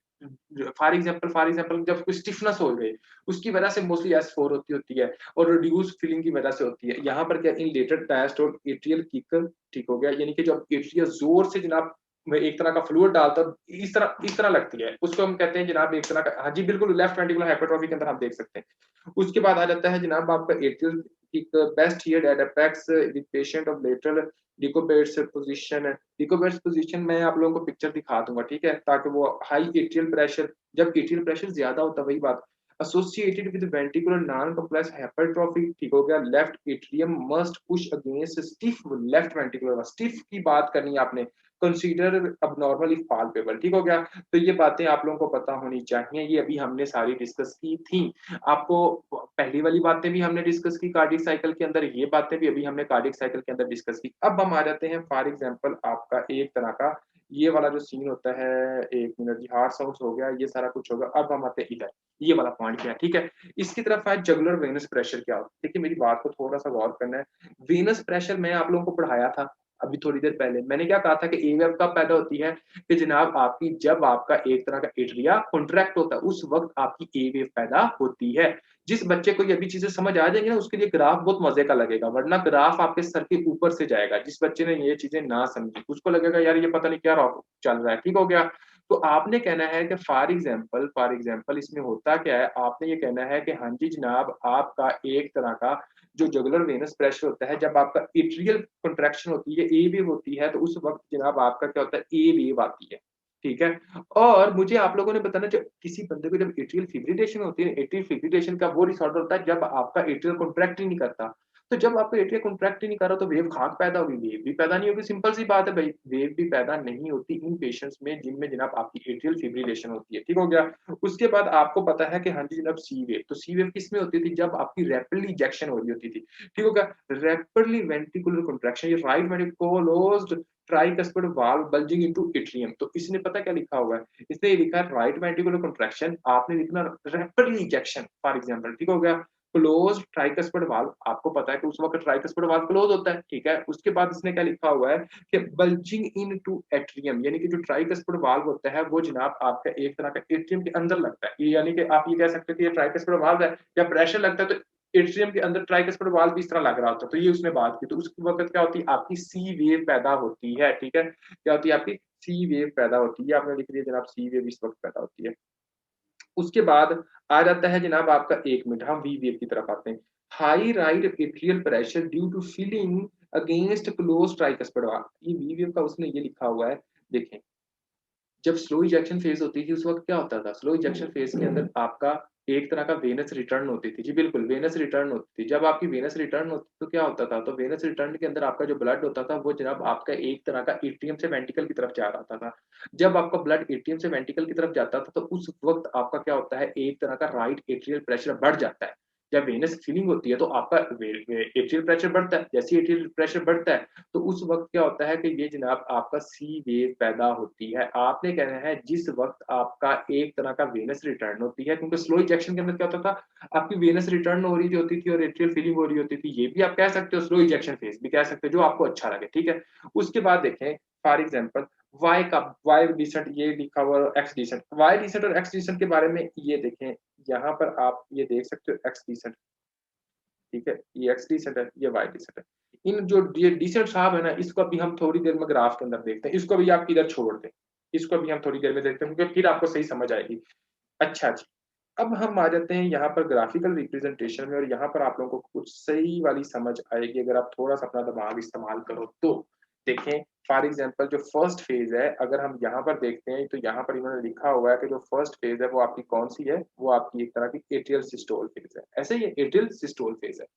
फॉर एग्जांपल जब कोई स्टिफनेस हो गई, उसकी वजह से मोस्टली S4 होती है और रिड्यूस फीलिंग की वजह से होती है। यहाँ पर क्या इन लेटर डायस्टोल एट्रियल किक, ठीक हो गया? यानी कि जब एट्रिया जोर से जनाब में एक तरह का फ्लूइड डालता है, इस तरह लगती है। उसको हम कहते हैं जनाब एक तरह का, हाँ जी बिल्कुल, लेफ्ट वेंट्रिकुलर हाइपरट्रोफी के अंदर आप देख सकते हैं। उसके बाद आ जाता है जनाब आपका atrial kick, best heard at apex with patient of lateral decubitus position. Decubitus position मैं आप लोगों को पिक्चर दिखा दूंगा, ठीक है? ताकि वो हाई एट्रियल प्रेशर, जब एट्रियल प्रेशर ज्यादा होता है, वही बात associated with ventricular non complex hypertrophy, ठीक हो गया? Left atrium must push against stiff left ventricular. Stiff की बात करनी है आपने, कंसीडर अबनॉर्मल इफ पाल्पेबल, ठीक हो गया? तो ये बातें आप लोगों को पता होनी चाहिए, ये अभी हमने सारी डिस्कस की थी। आपको पहली वाली बातें भी हमने डिस्कस की कार्डियक साइकिल के अंदर, ये बातें भी अभी हमने कार्डियक साइकिल के अंदर डिस्कस की। अब हम आ जाते हैं फॉर एग्जांपल आपका एक तरह का ये वाला जो सीन होता है, एक मिनट जी, हार्ट साउंड्स हो गया, ये सारा कुछ होगा। अब हम आते हैं इधर, ये वाला पॉइंट क्या है, ठीक है? इसकी तरफ है जगुलर वेनस प्रेशर क्या होता है। देखिए मेरी बात को थोड़ा सा गौर करना है। वेनस प्रेशर मैं आप लोगों को पढ़ाया था अभी थोड़ी देर पहले। मैंने क्या कहा था कि एवेव कब पैदा होती है? कि जनाब आपकी जब आपका एक तरह का एट्रिया कॉन्ट्रैक्ट होता है, उस वक्त आपकी एवेव पैदा होती है। जिस बच्चे को ये अभी चीजें समझ आ जाएंगी ना, उसके लिए ग्राफ बहुत मजे का लगेगा, वरना ग्राफ आपके सर के ऊपर से जाएगा। जिस बच्चे ने ये चीजें ना समझी, उसको लगेगा यार ये पता नहीं क्या चल रहा है, ठीक हो गया? तो आपने कहना है कि फॉर एग्जाम्पल इसमें होता क्या है? आपने ये कहना है कि हाँ जी जनाब, आपका एक तरह का जो जुगुलर वेनस प्रेशर होता है, जब आपका एट्रियल कंट्रैक्शन होती है, ए वेव होती है, तो उस वक्त जनाब आपका क्या होता है? ए वेव आती है, ठीक है? और मुझे आप लोगों ने बताना, जब किसी बंदे को जब एट्रियल फिब्रिलेशन होती है, एट्रियल फिब्रिलेशन का वो डिसऑर्डर होता है जब आपका एट्रियल कॉन्ट्रैक्ट ही नहीं करता। तो जब आपका एट्रियल कॉन्ट्रैक्ट ही नहीं कर रहा, तो वेव कहाँ पैदा होगी? वेव भी पैदा नहीं होगी, सिंपल सी बात है भाई। वेव भी पैदा नहीं होती इन पेशेंट्स में जिनमें जनाब आपकी एट्रियल फिब्रिलेशन होती है, ठीक हो गया? उसके बाद आपको पता है कि हाँ जी जनाब सी वेव, तो सी वेव किसमें होती थी? जब आपकी रैपिडली इजेक्शन हो रही होती थी, ठीक होगा? रैपिडली वेंट्रिकुलर कॉन्ट्रैक्शन, ये right ventricle closed tricuspid valve bulging into atrium. तो इसने पता क्या लिखा हुआ है? इसने ये लिखा है राइट वेंट्रिकुलर कॉन्ट्रैक्शन, आपने लिखना रैपिडली इजेक्शन फॉर एग्जांपल, ठीक हो गया? क्लोज ट्राइकस्पिड वाल्व, आपको पता है कि उस वक्त ट्राइकस्पिड वाल्व क्लोज होता है, ठीक है। उसके बाद इसने क्या लिखा हुआ है कि बल्जिंग इन टू एट्रियम, यानी कि जो ट्राइकस्पिड वाल्व होता है वो जनाब आपका एक तरह का एट्रियम के अंदर लगता है। ये यानी कि आप ये कह सकते हो कि ये ट्राइकस्पिड वाल्व है, या प्रेशर लगता है तो एट्रियम के अंदर ट्राइकस्पिड वाल्व भी इस तरह लग रहा होता है। तो ये उसने बात की, तो उस वक्त क्या होती है आपकी सी वेव पैदा होती है, ठीक है। क्या होती है आपकी सी वेव पैदा होती है, आपने लिख दिया जनाब सी वेव इस वक्त पैदा होती है। उसके बाद आ जाता है जनाब आपका, एक मिनट, हम वी वेव की तरफ आते हैं। High right atrial pressure due to filling against close tricuspid valve, ये वी वेव का उसने ये लिखा हुआ है। देखें, जब स्लो इजेक्शन फेज होती थी उस वक्त क्या होता था, स्लो इजेक्शन फेज के अंदर आपका एक तरह का वेनस रिटर्न होती थी, जी बिल्कुल वेनस रिटर्न होती थी। जब आपकी वेनस रिटर्न होती तो क्या होता था, तो वेनस रिटर्न के अंदर आपका जो ब्लड होता था वो जनाब आपका एक तरह का एट्रियम से वेंटिकल की तरफ जा रहा था। जब आपका ब्लड एट्रियम से वेंटिकल की तरफ जाता था तो उस वक्त आपका क्या होता है, एक तरह का राइट एट्रियल प्रेशर बढ़ जाता है। जब वेनस फिलिंग होती है तो आपका एट्रियल प्रेशर बढ़ता है, जैसे एट्रियल प्रेशर बढ़ता है तो उस वक्त क्या होता है कि ये जनाब आपका सी वेव पैदा होती है। आपने कहना है जिस वक्त आपका एक तरह का वेनस रिटर्न होती है, क्योंकि स्लो इजेक्शन के अंदर क्या होता था, आपकी वेनस रिटर्न हो रही होती थी और एट्रियल फिलिंग हो रही होती थी, ये भी आप कह सकते हो, स्लो इजेक्शन फेज भी कह सकते हो, जो आपको अच्छा लगे, ठीक है। उसके बाद देखें फॉर एग्जाम्पल वाई का, वाई डिसेंट ये लिखा हुआ, एक्स डिसेंट, वाई डिसेंट और एक्स डिसेंट के बारे में ये देखें, यहाँ पर आप ये देख सकते हो एक्स डिसेंट, ठीक है, ये एक्स डिसेंट है, ये वाई डिसेंट है। इन जो ये डिसेंट साहब है ना, इसको अभी हम थोड़ी देर में ग्राफ के अंदर देखते हैं, इसको भी आप इधर छोड़ दें, इसको भी हम थोड़ी देर में देखते हैं क्योंकि फिर आपको सही समझ आएगी। अच्छा जी, अब हम आ जाते हैं यहाँ पर ग्राफिकल रिप्रेजेंटेशन में, और यहाँ पर आप लोगों को कुछ सही वाली समझ आएगी अगर आप थोड़ा सा अपना दिमाग इस्तेमाल करो तो। देखें फॉर एग्जांपल जो फर्स्ट फेज है, अगर हम यहाँ पर देखते हैं तो यहाँ पर इन्होंने लिखा हुआ है कि जो फर्स्ट फेज है वो आपकी कौन सी है, वो आपकी एक तरह की एट्रियल सिस्टोल फेज है, ऐसे ही एट्रियल सिस्टोल फेज है।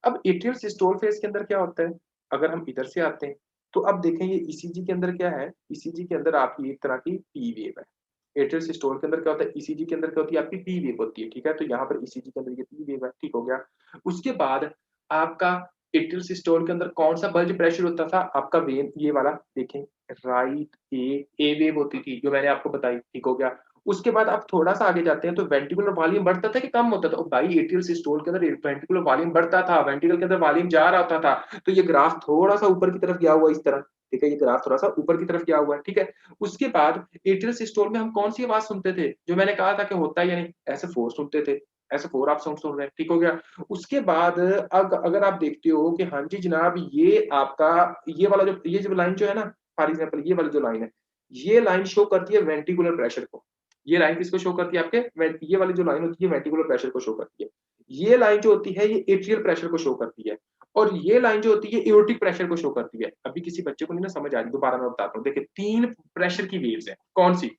अब एट्रियल सिस्टोल फेज के अंदर क्या होता है, अगर हम इधर से आते हैं तो अब देखें ये ईसीजी के अंदर क्या है, ईसीजी के अंदर आपकी एक तरह की पी वेव है। एट्रियल सिस्टोल के अंदर क्या होता है, ईसीजी के अंदर क्या होती है आपकी पी वेव होती है, ठीक है। तो यहाँ पर ईसीजी के अंदर ये पी वेव है, ठीक हो गया। उसके बाद आपका एट्रियल सिस्टोल के अंदर कौन सा बल्ज प्रेशर होता था आपका, वेन ये वाला, देखें राइट ए वेव होती थी जो मैंने आपको बताई, ठीक हो गया। उसके बाद आप थोड़ा सा आगे जाते हैं तो वेंट्रिकुलर वॉल्यूम बढ़ता था कि कम होता था, भाई एट्रियल सिस्टोल के अंदर वेंट्रिकुलर वॉल्यूम बढ़ता था, वेंट्रिकल के अंदर वॉल्यूम जा रहा होता था। तो ये ग्राफ थोड़ा सा ऊपर की तरफ गया हुआ इस तरह, ठीक है, ये ग्राफ थोड़ा सा ऊपर की तरफ गया हुआ है, ठीक है। उसके बाद एट्रियल सिस्टोल में हम कौन सी आवाज सुनते थे, जो मैंने कहा था कि होता है यानी ऐसे फोर सुनते थे, ऐसे फोर आप सुन रहे हैं, ठीक हो गया। उसके बाद अगर आप देखते हो कि हाँ जी जनाब ये आपका ये जो लाइन जो है ना, फॉर एग्जाम्पल ये वाली जो लाइन है, ये लाइन शो करती है वेंट्रिकुलर प्रेशर को। ये लाइन किसको शो करती है आपके, ये वाली जो लाइन होती है वेंट्रिकुलर प्रेशर को शो करती है। ये लाइन जो होती है ये एट्रियल प्रेशर को शो करती है, और ये लाइन जो होती है एओर्टिक प्रेशर को शो करती है। अभी किसी बच्चे को नहीं ना समझ आ रही, दोबारा मैं बताता हूँ। देखिए तीन प्रेशर की वेव्स है, कौन सी,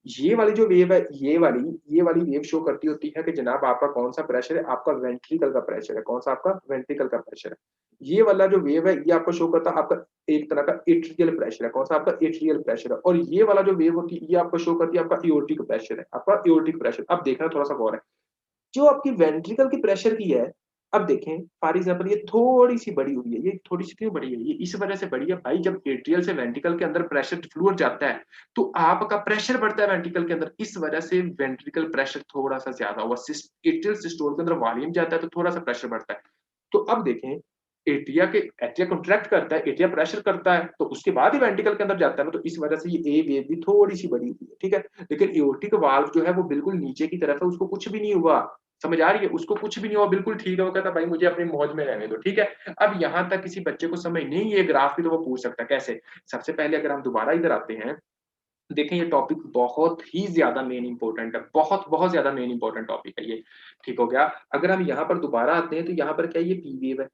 ये वाली जो वेव है, ये वाली वेव शो करती होती है कि जनाब आपका कौन सा प्रेशर है, आपका वेंट्रिकल का प्रेशर है, कौन सा आपका वेंट्रिकल का प्रेशर है। ये वाला जो वेव है ये आपको शो करता है आपका एक तरह का एट्रियल प्रेशर है, कौन सा आपका एट्रियल प्रेशर है। और ये वाला जो वेव होती है ये आपको शो करती है आपका एओर्टिक प्रेशर है, आपका एओर्टिक प्रेशर। अब देखना थोड़ा सा गौर है, जो आपकी वेंट्रिकल की प्रेशर की है, अब देखें फॉर एग्जांपल ये थोड़ी सी बड़ी हुई है, ये थोड़ी सी क्यों बड़ी है, ये इस वजह से बड़ी है भाई, जब एट्रियल से वेंट्रिकल के अंदर प्रेशर फ्लूइड जाता है तो आपका प्रेशर बढ़ता है वेंट्रिकल के अंदर, इस वजह से वेंट्रिकल प्रेशर थोड़ा सा ज्यादा हुआ। एट्रियल सिस्टोल के अंदर वॉल्यूम जाता है तो थोड़ा सा प्रेशर बढ़ता है। तो अब देखें एट्रिया कॉन्ट्रैक्ट करता है, एट्रिया प्रेशर करता है तो उसके बाद ही वेंट्रिकल के अंदर जाता है ना, तो इस वजह से ये ए वेव भी थोड़ी सी बड़ी हुई है, ठीक है। लेकिन एओर्टिक वाल्व जो है वो बिल्कुल नीचे की तरफ है, उसको कुछ भी नहीं हुआ, समझ आ रही है, उसको कुछ भी नहीं हुआ, बिल्कुल ठीक है। वो कहता भाई मुझे अपनी मौज में रहने दो, ठीक है। अब यहाँ तक किसी बच्चे को समझ नहीं ये ग्राफ की, तो वो पूछ सकता है कैसे। सबसे पहले अगर हम दोबारा इधर आते हैं, देखें ये टॉपिक बहुत ही ज्यादा मेन इंपॉर्टेंट है, बहुत बहुत ज्यादा मेन इंपॉर्टेंट टॉपिक है ये, ठीक हो गया। अगर हम यहाँ पर दोबारा आते हैं तो यहाँ पर क्या ये पी वेव है,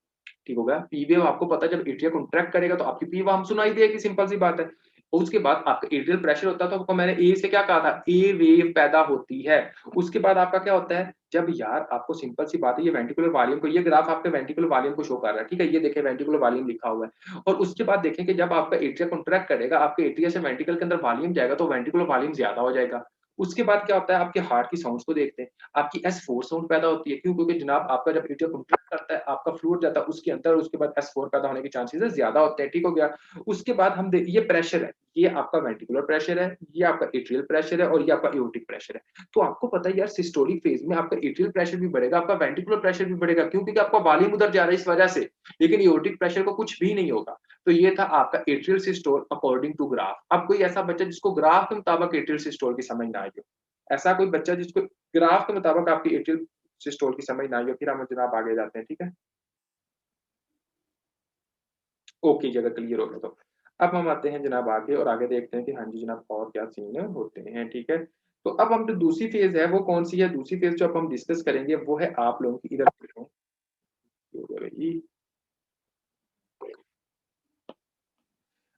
ठीक होगा। पी वेव आपको पता है जब एट्रिया कॉन्ट्रैक्ट करेगा तो आपकी पी वेव हम सुनाई देगी, सिंपल सी बात है। उसके बाद आपका एट्रियल प्रेशर होता था, तो मैंने ए से क्या कहा था, ए वेव पैदा होती है। उसके बाद आपका क्या होता है, जब यार आपको सिंपल सी बात है, ये वेंट्रिकुलर वॉल्यूम को, ये ग्राफ आपके वेंट्रिकुलर वॉल्यूम को शो कर रहा है, ठीक है, ये देखें वेंट्रिकुलर वॉल्यूम लिखा हुआ है। और उसके बाद देखें कि जब आपका एट्रिया कॉन्ट्रैक्ट करेगा, आपके एट्रिया से वेंट्रिकल के अंदर वॉल्यूम जाएगा तो वेंट्रिकुलर वॉल्यूम ज्यादा हो जाएगा। उसके बाद क्या होता है, आपके हार्ट की साउंड्स को देखते हैं, आपकी S4 साउंड पैदा होती है। क्यों? क्योंकि जनाब आपका जब एट्रिया कंट्रैक्ट करता है, आपका फ्लूइड जाता है उसके अंदर, उसके बाद S4 पैदा होने के चांसेस ज़्यादा होते हैं, ठीक हो गया? उसके बाद हम दे ये प्रेशर है, ये आपका वेंट्रिकुलर प्रेशर है, ये आपका एट्रियल प्रेशर है और ये आपका एओर्टिक प्रेशर है। तो आपको पता है यार सिस्टोलिक फेज़ में आपका एट्रियल प्रेशर भी बढ़ेगा, आपका वेंट्रिकुलर प्रेशर भी बढ़ेगा। क्यों? क्योंकि आपका वॉल्यूम उधर जा रहा है इस वजह से, लेकिन एओर्टिक प्रेशर को कुछ भी नहीं होगा। तो ये था आपका atrial systole according to graph. अब कोई ऐसा बच्चा जिसको ग्राफ के मुताबिक एट्रियल सिस्टोल की समझ ना आई हो, ऐसा कोई बच्चा जिसको ग्राफ के मुताबिक आपकी एट्रियल सिस्टोल की समझ ना आई हो, फिर हम जनाब आगे जाते हैं, ठीक है? ओके जी, अगर क्लियर हो गया तो। अब हम आते हैं जनाब आगे और आगे देखते हैं कि हाँ जी जनाब और क्या सीन होते हैं, ठीक है? तो अब हम जो दूसरी फ़ेज़ है वो कौन-सी है? दूसरी फ़ेज़ जो अब हम डिस्कस करेंगे वो है आप लोगों की इधर देखो, ये हो गया भाई।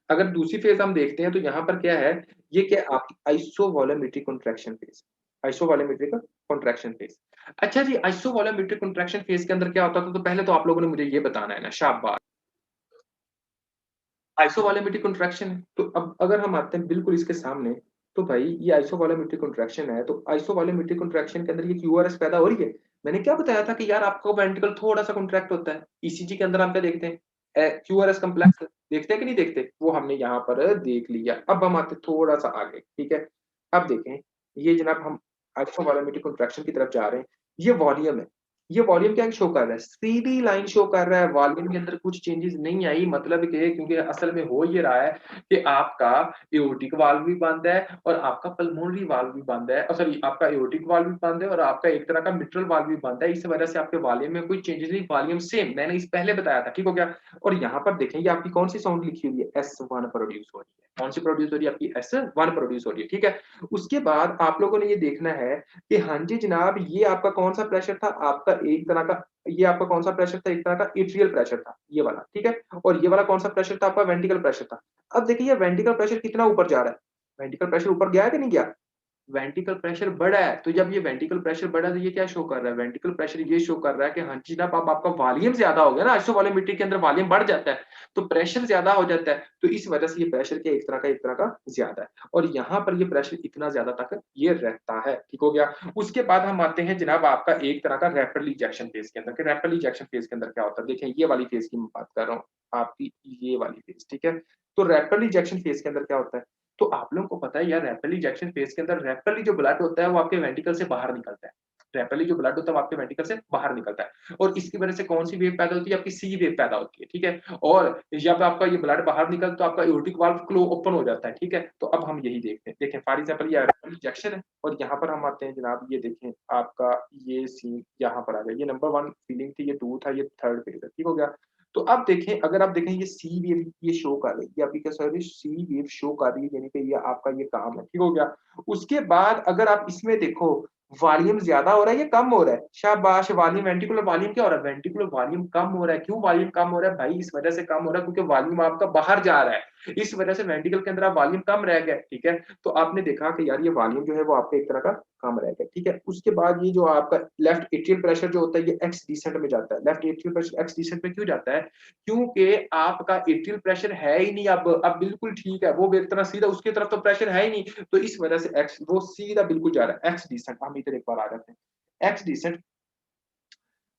अगर दूसरी फ़ेज़ हम देखते हैं तो यहाँ पर क्या है, ये क्या है आपकी आइसोवॉलेमेट्रिक कॉन्ट्रैक्शन फ़ेज़, आइसोवॉलेमेट्रिक कॉन्ट्रैक्शन फ़ेज़। अच्छा जी, आइसोवॉलेमेट्रिक कॉन्ट्रैक्शन फ़ेज़ के अंदर क्या होता था? तो पहले तो आप लोगों ने मुझे ये बताना है ना, शाबाश। आइसोवॉलेमेट्रिक कॉन्ट्रैक्शन है, तो अब अगर हम आते हैं बिल्कुल इसके सामने, तो भाई ये आइसोवॉलेमेट्रिक कॉन्ट्रैक्शन है, तो आइसोवॉलेमेट्रिक कॉन्ट्रैक्शन के अंदर ये क्यूआरएस पैदा हो रही है। मैंने क्या बताया था कि यार आपका वेंट्रिकल थोड़ा-सा कॉन्ट्रैक्ट होता है। ईसीजी के अंदर हम क्या देखते हैं? क्यूआरएस कॉम्प्लेक्स देखते हैं कि नहीं देखते? वो हमने यहाँ पर देख लिया। अब हम आते हैं थोड़ा-सा आगे, ठीक है? अब देखें, ये जनाब हम आइसोवॉलेमेट्रिक कॉन्ट्रैक्शन की तरफ जा रहे हैं। ये वॉल्यूम है। ये वॉल्यूम क्या शो कर रहा है? सीधी लाइन शो कर रहा है, वॉल्यूम के अंदर कुछ चेंजेस नहीं आई, मतलब कि क्योंकि असल में हो ये रहा है कि आपका एओर्टिक वाल्व भी बंद है और आपका पल्मोनरी वाल्व भी बंद है, सॉरी आपका एओर्टिक वाल्व भी बंद है और आपका एक तरह का मिट्रल वाल्व भी बंद है। इस वजह से आपके वॉल्यूम में कोई चेंजेस नहीं, वॉल्यूम सेम, मैंने इस पहले बताया था, ठीक हो गया? और यहाँ पर देखें ये आपकी कौन सी साउंड लिखी हुई है? S1 प्रोड्यूस हो रही है। कौन सी प्रोड्यूस हो रही है? आपकी S1 प्रोड्यूस हो रही है, ठीक है? उसके बाद आप लोगों ने ये देखना है कि हाँ जी जनाब, ये आपका कौन-सा प्रेशर था? आपका एक तरह का, ये आपका कौन-सा प्रेशर था? एक तरह का एट्रियल प्रेशर था, ये वाला, ठीक है? और ये वाला कौन-सा प्रेशर था? आपका वेंट्रिकल प्रेशर था। अब देखिए ये वेंट्रिकल प्रेशर कितना ऊपर जा रहा है? वेंट्रिकल प्रेशर ऊपर गया है कि नहीं गया? वेंट्रिकल प्रेशर बढ़ा है, तो जब ये वेंट्रिकल प्रेशर बढ़ा तो ये क्या शो कर रहा है? वेंट्रिकल प्रेशर ये शो कर रहा है कि हाँ जी जनाब अब आपका वॉल्यूम ज़्यादा हो गया ना, आइसोवॉलेमेट्रिक के अंदर वॉल्यूम बढ़ जाता है, तो प्रेशर ज़्यादा हो जाता है, तो इस वजह से ये प्रेशर क्या एक तरह का ज़्यादा है और यहाँ पर ये प्रेशर इतना ज़्यादा तक ये रहता है, ठीक हो गया? उसके बाद हम आते हैं जनाब आपका एक तरह का रैपिडली इजेक्शन फेज़ के अंदर, कि रैपिडली इजेक्शन फेज़ के अंदर क्या होता है? देखें ये वाली फेज़ की मैं बात कर रहा हूँ, आपकी ये वाली फेज़, ठीक है? तो रैपिडली इजेक्शन फेज़ के अंदर क्या होता है? तो आप लोगों को पता है यार रैपिडली इजेक्शन फेज़ के अंदर रैपिडली जो ब्लड होता है वो आपके वेंट्रिकल से बाहर निकलता है। रैपिडली जो ब्लड होता है वो आपके वेंट्रिकल से बाहर निकलता है और इसकी वजह से कौन-सी वेव पैदा होती है? आपकी सी वेव पैदा होती है, ठीक है? और जब आपका ये ब्लड बाहर निकल तो आपका एओर्टिक वाल्व क्लो ओपन हो जाता है, ठीक है? तो अब हम यही देखते हैं। देखें फॉर एग्ज़ाम्पल ये रैपिडली इजेक्शन है और यहाँ पर हम आते हैं जनाब, ये देखें आपका ये सीन यहाँ पर आ गया। ये नंबर 1 फीलिंग थी, ये 2 था, ये 3rd फेज़ है, ठीक हो गया? तो अब देखें, अगर आप देखें ये सी वेव ये शो कर रही है, ये आपकी क्या सर सी वेव शो कर रही है, यानी कि ये आपका ये काम है, ठीक हो गया? उसके बाद अगर आप इसमें देखो वॉल्यूम ज़्यादा हो रहा है या कम हो रहा है? शाबाश, वॉल्यूम वेंट्रिकुलर वॉल्यूम क्या हो रहा है? वेंट्रिकुलर वॉल्यूम कम हो रहा है। क्यों वॉल्यूम कम हो रहा है? भाई इस वजह से कम हो रहा है क्योंकि वॉल्यूम आपका बाहर जा रहा है। इस वजह से वेंट्रिकल के अंदर आप वॉल्यूम कम रह गया, ठीक है? तो आपने देखा कि यार ये वॉल्यूम जो है वो आपका एक तरह का कम रह गया, ठीक है? उसके बाद ये जो आपका लेफ्ट एट्रियल प्रेशर जो होता है ये एक्स डिसेंट में जाता है। Left atrial pressure X descent में क्यों जाता है? क्योंकि आपका एट्रियल प्रेशर है ही नहीं अब बिल्कुल ठीक है, वो एक तरह सीधा उसकी तरफ तो प्रेशर है ही नहीं, तो इस वजह से एक्स वो सीधा बिल्कुल जा रहा है, एक्स डिसेंट। हम इधर एक बार आ जाते हैं, एक्स डिसेंट।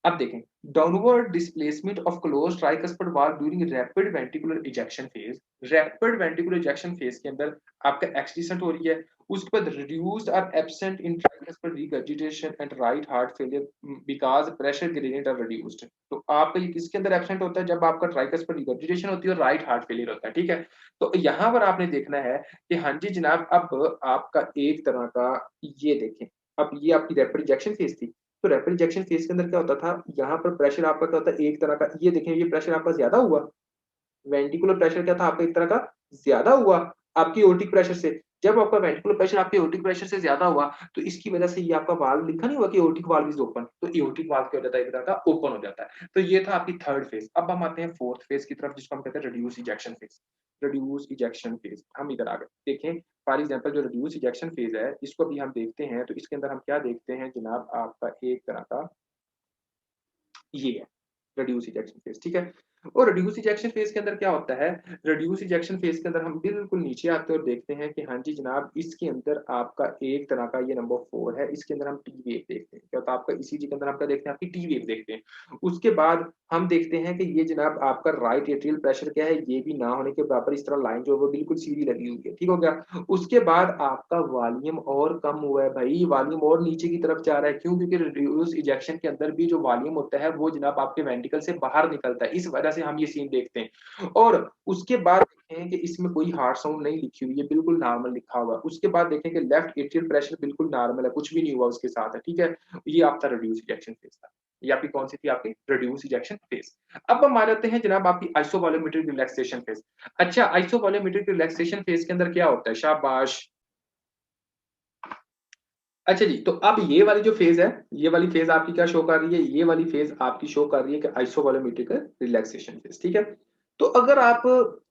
अब देखें, downward displacement of closed tricuspid valve during rapid ventricular ejection phase. Rapid ventricular ejection phase के अंदर आपका एक्सटीसेंट हो रही है, उसके बाद रिड्यूस्ड और absent in tricuspid regurgitation and right heart failure because pressure gradient are reduced. तो आपका ये किसके अंदर एब्सेंट होता है? जब आपका ट्राइकस्पिड रिगर्जिटेशन होती है और राइट हार्ट फेलियर होता है, ठीक है? तो यहाँ पर आपने देखना है कि हाँ जी जनाब, अब आपका एक तरह का ये देखें, अब ये आपकी रैपिड इजेक्शन फेज थी। तो रैपिड इंजेक्शन फेज के अंदर क्या होता था, यहाँ पर प्रेशर आपका क्या होता है एक तरह का, ये देखें ये प्रेशर आपका ज़्यादा हुआ, वेंट्रिकुलर प्रेशर क्या था आपका एक तरह का ज़्यादा हुआ आपकी एओर्टिक प्रेशर से। जब आपका वेंट्रिकुलर प्रेशर आपके एओर्टिक प्रेशर से ज़्यादा हुआ, तो इसकी वजह से ये आपका वाल्व लिखा नहीं हुआ कि एओर्टिक वाल्व इज़ ओपन, तो एओर्टिक वाल्व क्या हो जाता है एक तरह का ओपन हो जाता है। तो ये था आपकी 3rd फेज। अब हम आते हैं 4th फेज की तरफ जिसको हम कहते हैं reduce ejection phase. Reduce ejection phase हम इधर आ गए। देखें फॉर एग्जांपल जो रिड्यूस इजेक्शन फेज है इसको अभी हम देखते हैं, तो इसके अंदर हम क्या देखते हैं जनाब, आपका एक तरह का ये है, रिड्यूस इजेक्शन फेज, ठीक है? और रिड्यूस इजेक्शन फेज के अंदर क्या होता है, रिड्यूस इजेक्शन फेज के अंदर हम बिल्कुल नीचे आते हैं और देखते हैं कि हाँ जी जनाब, इसके अंदर आपका एक तरह का ये नंबर 4 है, इसके अंदर हम टी वेव देखते हैं। क्या होता है आपका ईसीजी के अंदर हम क्या देखते हैं, आपकी टी वेव देखते हैं। उसके बाद हम देखते हैं कि ये जनाब आपका राइट एट्रियल प्रेशर क्या है, ये भी ना होने के बराबर इस तरह लाइन जो है वो बिल्कुल सीधी लगी हुई है, ठीक हो गया। उसके बाद आपका वॉल्यूम और कम हुआ है भाई, वॉल्यूम और नीचे की तरफ जा रहा है, क्यों? क्योंकि रिड्यूस इजेक्शन के अंदर भी जो वॉल्यूम होता है वो जनाब आपके वेंट्रिकल से बाहर निकलता है, इस वजह से हम ये सीन देखते हैं। और उसके बाद देखें कि इसमें कोई हार्ट साउंड नहीं लिखी हुई है, बिल्कुल नॉर्मल लिखा हुआ है। उसके बाद देखें कि लेफ्ट एट्रियल प्रेशर बिल्कुल नॉर्मल है, कुछ भी नहीं हुआ उसके साथ है, ठीक है। ये आपका रिड्यूस इजेक्शन फेज था। ये आपकी कौन सी थी, आपकी रिड्यूस इजेक्शन फेज। अब हम आ जाते हैं जनाब आपकी आइसोवॉल्यूमेट्रिक रिलैक्सेशन फेज। अच्छा, आइसोवॉल्यूमेट्रिक रिलैक्सेशन फेज के अंदर क्या होता है, शाबाश। अच्छा जी, तो अब ये वाली जो फेज है, ये वाली फेज आपकी क्या शो कर रही है, ये वाली फेज आपकी शो कर रही है कि आइसोवॉल्यूमेट्रिक रिलैक्सेशन फेज, ठीक है। तो अगर आप,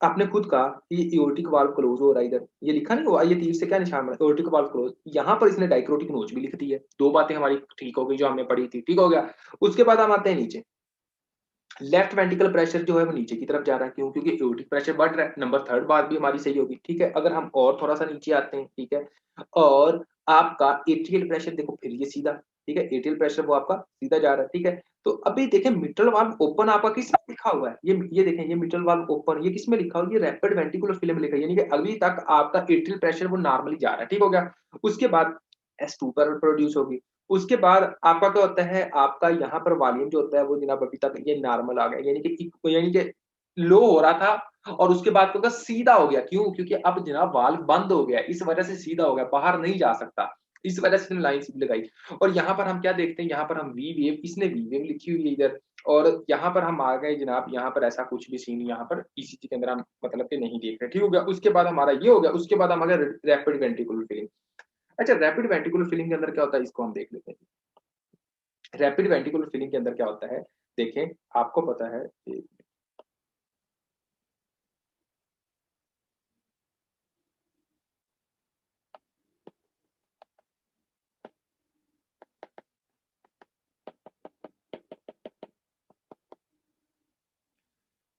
आपने खुद कहा कि एओर्टिक वाल्व क्लोज हो रहा है, इधर ये लिखा नहीं हुआ, ये तीर से क्या निशान है, एओर्टिक वाल्व क्लोज, यहाँ पर इसने डाइक्रोटिक नोच भी लिख दी है। दो बातें हमारी ठीक हो गई जो हमने पढ़ी थी, ठीक हो गया। उसके बाद हम आते हैं नीचे, लेफ्ट वेंट्रिकल प्रेशर जो है वो नीचे की तरफ जा रहा है, क्यों? क्योंकि एओर्टिक प्रेशर बढ़ रहा है। नंबर थर्ड बात भी हमारी सही होगी, ठीक है। अगर हम और थोड़ा सा नीचे आते हैं, ठीक है, और आपका एट्रियल प्रेशर देखो फिर ये सीधा, ठीक है, एट्रियल प्रेशर वो आपका सीधा जा रहा है, ठीक है। तो अभी देखें मिट्रल वाल्व ओपन आपका किसमें लिखा हुआ है, ये देखें, ये मिट्रल वाल्व ओपन, ये किसमें लिखा हुआ है, ये रैपिड वेंट्रिकुलर फिल्म लिखा है, यानी कि अभी तक आपका एट्रियल प्रेशर वो नॉर्मली जा रहा है, ठीक हो गया। उसके बाद S2 पर प्रोड्यूस होगी। उसके बाद आपका क्या होता है, आपका यहाँ पर वॉल्यूम जो होता है वो जनाब अभी तक ये नॉर्मल आ गया, यानी कि लो हो रहा था और उसके बाद क्या होगा, सीधा हो गया। क्यों? क्योंकि अब जनाब वाल्व बंद हो गया, इस वजह से सीधा हो गया, बाहर नहीं जा सकता। इस वजह से इसने लाइन सीधी लगाई। और यहाँ पर हम क्या देखते हैं, यहाँ पर हम वी वेव, इसने वी वेव लिखी हुई है इधर, और यहाँ पर हम आ गए जनाब, यहाँ पर ऐसा कुछ भी सीन यहाँ पर ईसीजी के अंदर हम मतलब कि नहीं देख रहे, ठीक हो गया। उसके बाद हमारा ये हो गया, उसके बाद हम आ गए रैपिड वेंट्रिकुलर फिलिंग। अच्छा, रैपिड वेंट्रिकुलर फिलिंग के अंदर क्या होता है, इसको हम देख लेते हैं। रैपिड वेंट्रिकुलर फिलिंग के अंदर क्या होता है, देखें, आपको पता है कि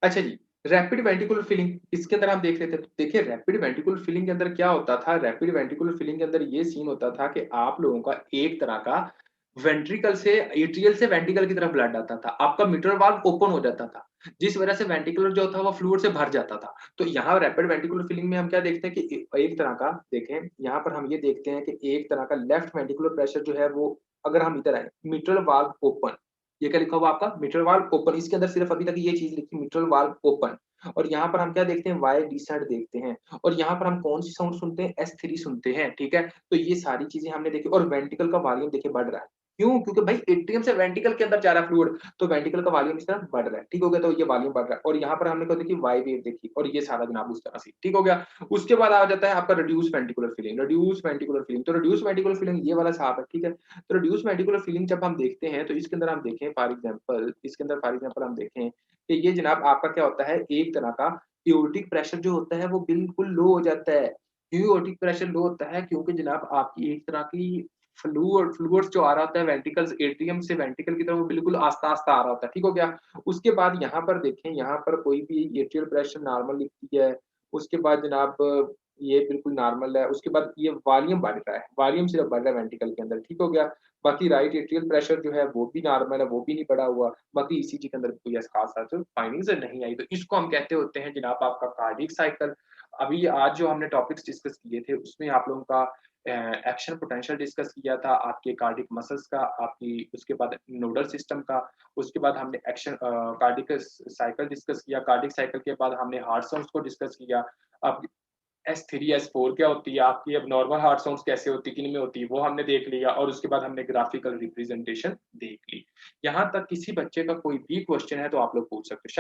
अच्छा जी, रैपिड वेंट्रिकुलर फिलिंग इसके अंदर हम देख लेते हैं। तो देखिए रैपिड वेंट्रिकुलर फिलिंग के अंदर क्या होता था, रैपिड वेंट्रिकुलर फिलिंग के अंदर ये सीन होता था कि आप लोगों का एक तरह का वेंट्रिकल से एट्रियल से वेंट्रिकल की तरफ ब्लड आता था, आपका मिट्रल वाल्व ओपन हो जाता था, जिस वजह से वेंट्रिकुलर जो था वो फ्लूइड से भर जाता था। तो यहाँ रैपिड वेंट्रिकुलर फिलिंग में हम क्या देखते हैं कि एक तरह का, देखें यहाँ पर हम ये देखते हैं कि एक तरह का लेफ्ट वेंट्रिकुलर प्रेशर जो है वो, अगर हम इधर आए, मिट्रल वाल्व ओपन, ये क्या लिखा हुआ आपका, मिट्रल वाल्व ओपन, इसके अंदर सिर्फ अभी तक ये चीज लिखी, मिट्रल वाल्व ओपन। और यहाँ पर हम क्या देखते हैं, वाई डिसेंट देखते हैं। और यहाँ पर हम कौन सी साउंड सुनते हैं, S3 सुनते हैं, ठीक है। तो ये सारी चीजें हमने देखी, और वेंट्रिकल का वॉल्यूम देखिए बढ़ रहा है। क्यों? क्योंकि भाई एट्रियम से वेंट्रिकल के अंदर जा रहा है फ्लूइड, तो वेंट्रिकल का वॉल्यूम इस तरह बढ़ रहा है, ठीक हो गया। तो ये वॉल्यूम बढ़ रहा है, और यहाँ पर हमने क्या देखी, वाई वेव देखी, और ये सारा जनाब उस तरह से, ठीक हो गया। उसके बाद आ जाता है आपका reduce ventricular filling, reduce ventricular filling. तो रिड्यूस वेंट्रिकुलर फिलिंग ये वाला साफ है, ठीक है। तो रिड्यूस वेंट्रिकुलर फिलिंग जब हम देखते हैं तो इसके अंदर हम देखें फॉर एग्जांपल, इसके अंदर फॉर एग्जांपल हम देखें कि ये जनाब आपका क्या होता है, एक तरह का एओर्टिक प्रेशर जो होता है वो बिल्कुल लो हो जाता है। क्यों एओर्टिक प्रेशर लो होता है? क्योंकि जनाब आपकी एक तरह की फ्लूइड्स जो आ रहा होता है वेंट्रिकल्स, एट्रियम से वेंट्रिकल की तरफ, वो बिल्कुल आस्ता-आस्ता आ रहा होता है, ठीक हो गया। उसके बाद यहाँ पर देखें, यहाँ पर कोई भी एट्रियल प्रेशर नॉर्मल लिखती है। उसके बाद जनाब ये बिल्कुल नॉर्मल है। उसके बाद ये वॉल्यूम बढ़ रहा है, वॉल्यूम सिर्फ बढ़ रहा है वेंट्रिकल के अंदर, ठीक हो गया। बाकी राइट एट्रियल प्रेशर जो है वो भी नॉर्मल है, वो भी नहीं बढ़ा हुआ। बाकी ईसीजी के अंदर कोई ऐसा खास फाइंडिंग्स नहीं आई। तो इसको हम कहते होते हैं जनाब आपका कार्डियक साइकिल। अभी आज जो हमने टॉपिक्स डिस्कस किए थे उसमें आप लोगों का एक्शन पोटेंशियल डिस्कस किया था, आपके कार्डिक मसल्स का, आपकी उसके बाद नोडल सिस्टम का, उसके बाद हमने एक्शन कार्डिक साइकिल डिस्कस किया, कार्डिक साइकिल के बाद हमने हार्ट साउंड्स को डिस्कस किया। अब S3 S4 क्या होती है, आपकी अब नॉर्मल हार्ट साउंड्स कैसे होती है, किन में होती है, वो हमने देख लिया, और उसके बाद हमने ग्राफिकल रिप्रेजेंटेशन देख ली। यहाँ तक किसी बच्चे का कोई भी क्वेश्चन है तो आप लोग पूछ सकते हो।